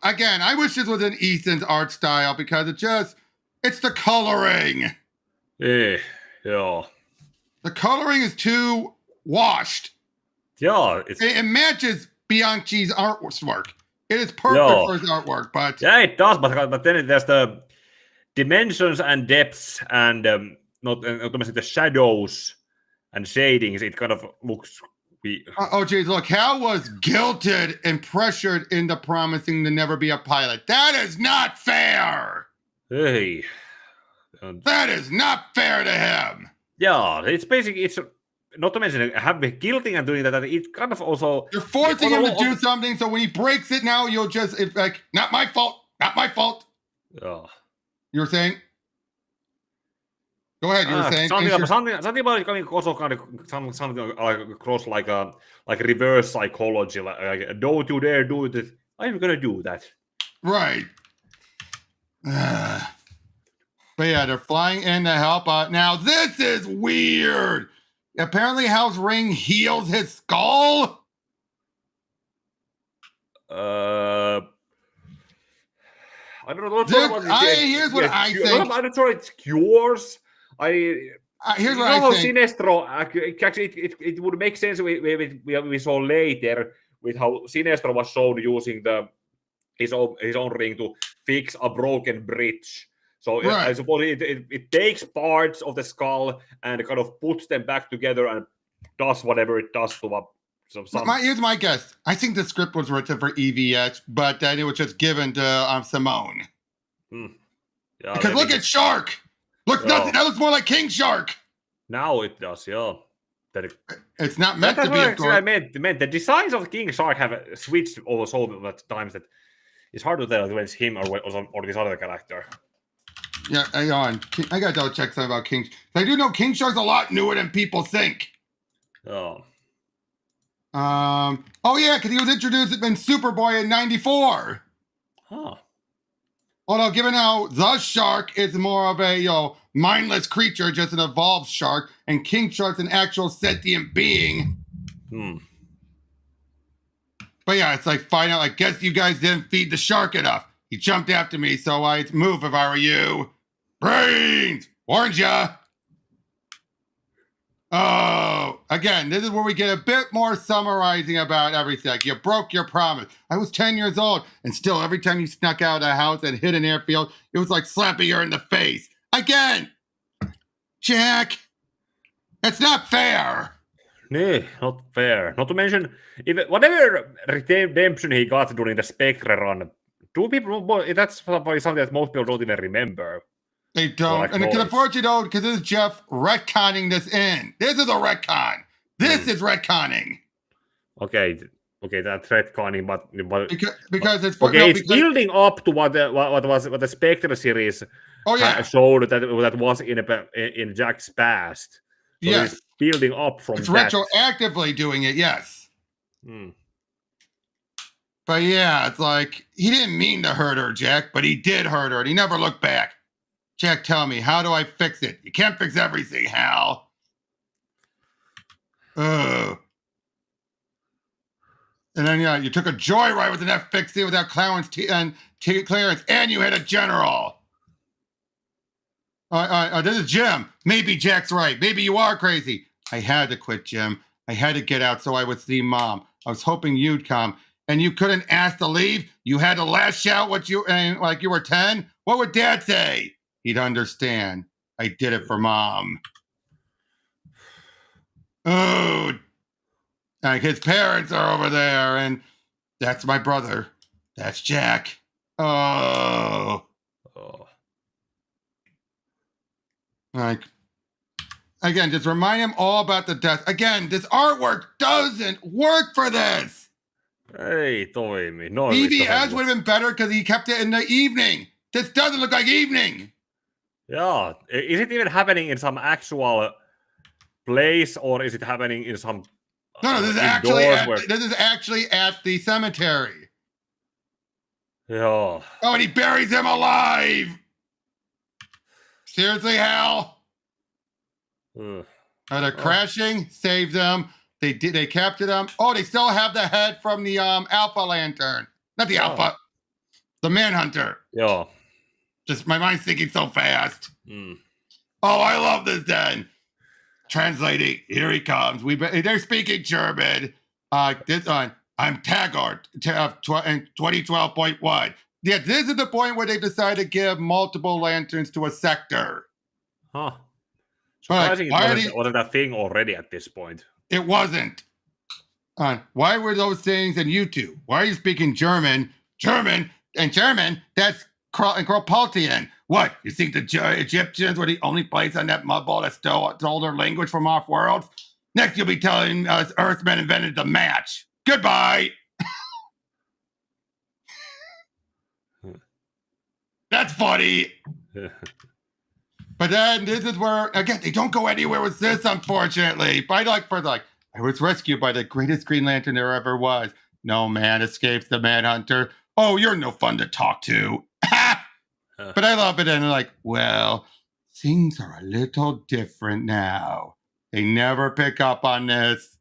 Again, I wish this was in Ethan's art style because it's the coloring. Yeah. The coloring is too washed. Yeah, it matches Bianchi's artwork. It is perfect for his artwork, but yeah, it does. But then there's the dimensions and depths and not the shadows and shadings. It kind of looks. Oh, geez, look, Hal was guilted and pressured into promising to never be a pilot. That is not fair. Hey, that is not fair to him. Yeah, it's basically, it's not to mention having guilting and doing that. It kind of also you're forcing him to do something. So when he breaks it, now you'll just like, not my fault, not my fault. Yeah, you were saying. Go ahead. You were saying something about it coming also kind of something across like reverse psychology. Like don't you dare do it. I'm gonna do that. Right. But yeah, they're flying in to help out. Now this is weird. Apparently, Hal's ring heals his skull. I don't know. Here's what I think. I'm not sure it's cures. Here's what I think. Sinestro, actually, it would make sense. We saw later with how Sinestro was shown using his own ring to fix a broken bridge. So right. I suppose it takes parts of the skull and kind of puts them back together and does whatever it does to here's my guess. I think the script was written for EVX, but then it was just given to Simone. Yeah, because look at Shark. Looks nothing. That looks more like King Shark. Now it does, yeah. That It's not meant that's to be what a actually I meant. The designs of the King Shark have switched over so many times that it's hard to tell when it's him or this other character. Yeah, hang on. I gotta double check something about King. I do know King Shark's a lot newer than people think. Oh. Oh yeah, because he was introduced in Superboy in '94. Huh. Although, given how the shark is more of a mindless creature, just an evolved shark, and King Shark's an actual sentient being. But yeah, it's like find out. I guess you guys didn't feed the shark enough. He jumped after me, so I'd move if I were you. Brains! Warned ya! Oh, again, this is where we get a bit more summarizing about everything. Like, you broke your promise. I was 10 years old, and still, every time you snuck out of the house and hit an airfield, it was like slapping her in the face. Again! Jack! That's not fair! No, not fair. Not to mention, even whatever redemption he got during the Spectre run, that's probably something that most people don't even remember. They don't. And it can afford you though, because this is Geoff retconning this in. This is a retcon. This is retconning. Okay, that's retconning, but because it's it's building up to what the Spectre series showed that was in Jack's past. So yes, it's building up from it's that. retroactively doing it. Yes. But yeah, it's like he didn't mean to hurt her, Jack, but he did hurt her, and he never looked back. Jack, tell me, how do I fix it? You can't fix everything, Hal. Ugh. And then, you took a joyride with an F-60 without clearance, and you hit a general. This is Jim. Maybe Jack's right. Maybe you are crazy. I had to quit, Jim. I had to get out so I would see Mom. I was hoping you'd come. And you couldn't ask to leave? You had to lash out like you were 10? What would Dad say? He'd understand. I did it for Mom. Oh, like his parents are over there, and that's my brother. That's Jack. Oh. Like, again, just remind him all about the death. Again, this artwork doesn't work for this. Hey, toimi. No, BBS would have been better because he kept it in the evening. This doesn't look like evening. Yeah, is it even happening in some actual place, or is it happening in some? No, this is actually at the cemetery. Yeah. Oh, and he buries him alive. Seriously, Hal? They're crashing. Save them. They captured them. Oh, they still have the head from the Alpha Lantern. Not the Alpha. The Manhunter. Yeah. Just my mind's thinking so fast. Oh, I love this then. Translating. Here he comes. They're speaking German. This one. I'm Taggart. 2012.1. Yeah, this is the point where they've decided to give multiple lanterns to a sector. Huh. Surprising it wasn't a thing already at this point. It wasn't. Why were those things in you two? Why are you speaking German? German? That's Kropaltian. What? You think the Egyptians were the only place on that mudball that stole their language from off-world? Next you'll be telling us Earthmen invented the match. Goodbye. That's funny. But then this is where, again, they don't go anywhere with this, unfortunately. But I was rescued by the greatest Green Lantern there ever was. No man escapes the Manhunter. Oh, you're no fun to talk to. But I love it. And they're like, well, things are a little different now. They never pick up on this.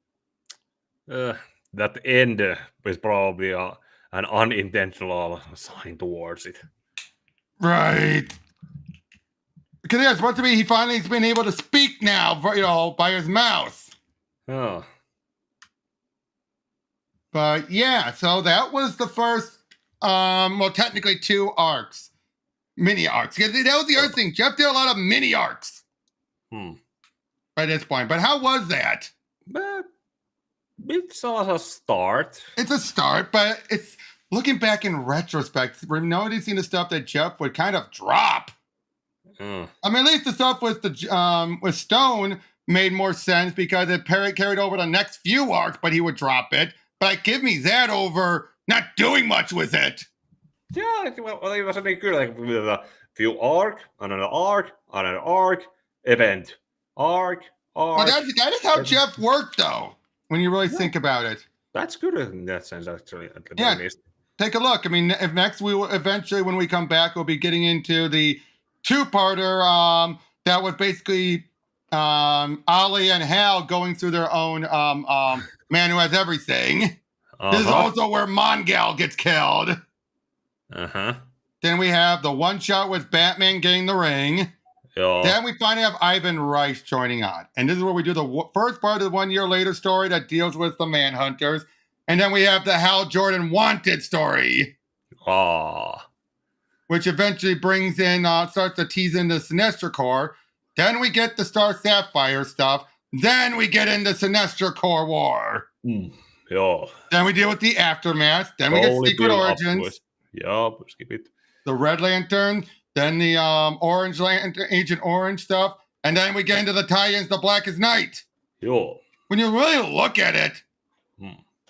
That end is probably an unintentional sign towards it. Right. Because yeah, it's supposed to be he finally's been able to speak now, by his mouth. Oh. But yeah, so that was the first, technically 2 arcs. Mini arcs. That was the other thing. Geoff did a lot of mini arcs. By this point. But how was that? It's a start. It's a start, but it's looking back in retrospect, we're noticing the stuff that Geoff would kind of drop. I mean, at least the stuff with Stone made more sense because it carried over the next few arcs, but he would drop it. But like, give me that over not doing much with it. Yeah, it was something good, like with a few arc, another arc, event, arc. Well, that is how Geoff worked, though, when you really think about it. That's good in that sense, actually. Yeah, take a look. I mean, if next we will eventually, when we come back, we'll be getting into the two-parter that was basically Ollie and Hal going through their own Man Who Has Everything. This is also where Mongal gets killed. Then we have the one-shot with Batman getting the ring. Then we finally have Ivan Rice joining on. And this is where we do the first part of the 1 year later story that deals with the Manhunters. And then we have the Hal Jordan Wanted story. Which eventually brings in, starts to tease in the Sinestro Corps. Then we get the Star Sapphire stuff. Then we get into Sinestro Corps War. Then we deal with the Aftermath. Then we get Secret Origins. Skip it. The Red Lantern. Then the Orange Lantern, Agent Orange stuff. And then we get into the tie-ins to Blackest Night. When you really look at it,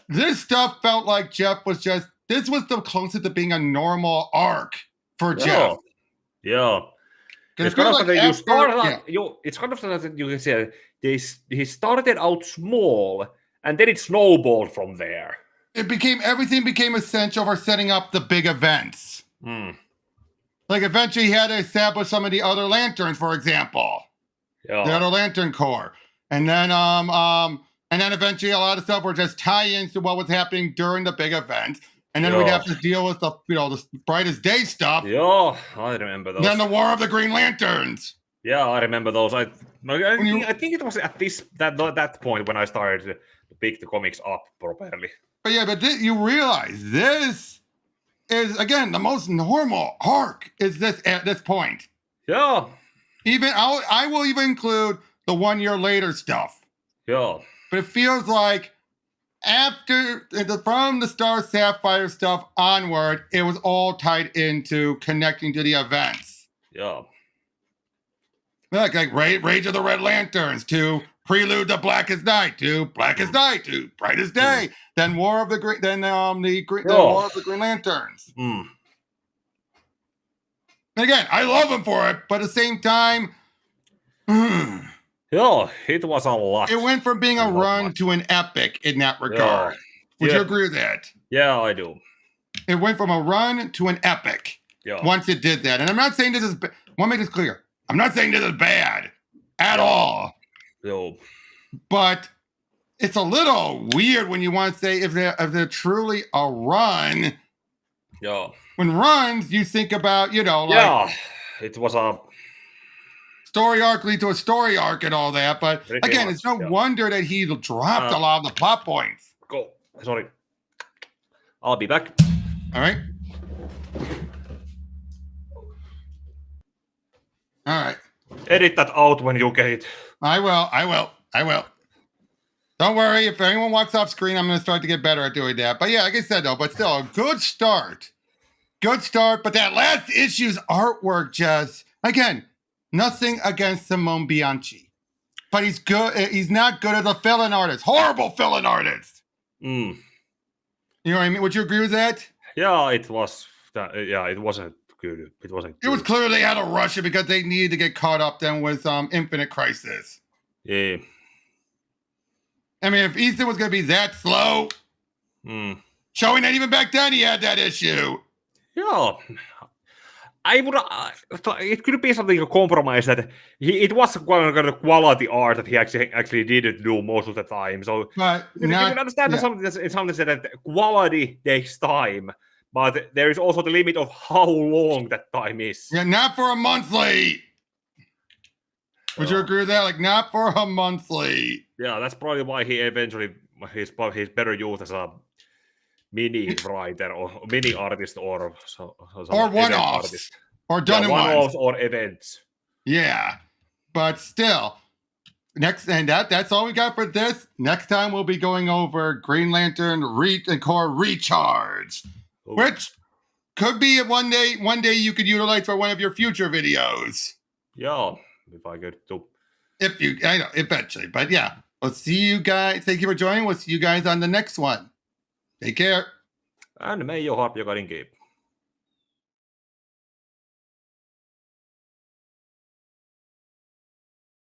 this stuff felt like Geoff was just, this was the closest to being a normal arc for Geoff. It's kind of like it's kind of that you can say he started out small and then it snowballed from there. Everything became essential for setting up the big events. Like eventually he had to establish some of the other lanterns, for example. The other Lantern Corps. And then eventually a lot of stuff were just tie-ins to what was happening during the big event. And then we'd have to deal with the Brightest Day stuff. I remember those. Then the War of the Green Lanterns. I remember those. I think it was at that point when I started to pick the comics up properly. But you realize this is, again, the most normal arc is this at this point. Even I will even include the 1 year later stuff. But it feels like from the Star Sapphire stuff onward, it was all tied into connecting to the events. Like Rage of the Red Lanterns to Prelude to Blackest Night to Blackest Night to Brightest Day, then War of the Green Lanterns. And again, I love him for it, but at the same time, it was a lot. It went from being a run to an epic in that regard. Would you agree with that? Yeah, I do. It went from a run to an epic once it did that. And I'm not saying this is, I want to make this clear. I'm not saying this is bad at all. But it's a little weird when you want to say if they're truly a run. When runs, you think about, it was a story arc lead to a story arc and all that. But again, it's no wonder that he dropped a lot of the plot points. Sorry. I'll be back. All right. Edit that out when you get it. I will. Don't worry. If anyone walks off screen, I'm going to start to get better at doing that. But yeah, like I said, though, but still a good start. But that last issue's artwork just, again, nothing against Simone Bianchi. But he's good. He's not good as a fill-in artist. Horrible fill-in artist. You know what I mean? Would you agree with that? Yeah, it was. It wasn't good. It wasn't good. It was clear they had to rush it because they needed to get caught up then with Infinite Crisis. I mean, if Ethan was going to be that slow, showing that even back then he had that issue. I would. It could be something a compromise that it was kind of quality art that he actually did do most of the time. So you can understand that something that quality takes time, but there is also the limit of how long that time is. Yeah, not for a monthly. Would you agree with that? Like, not for a monthly. Yeah, that's probably why he eventually he's better used as a mini writer or mini artist or one-offs or done in one-offs or events. Yeah, but still, that's all we got for this. Next time we'll be going over Green Lantern Corps Recharge, which could be one day you could utilize for one of your future videos. Yeah, if I could do. I know, eventually. But yeah, we'll see you guys. Thank you for joining. We'll see you guys on the next one. Take care. And may your heart be guiding game.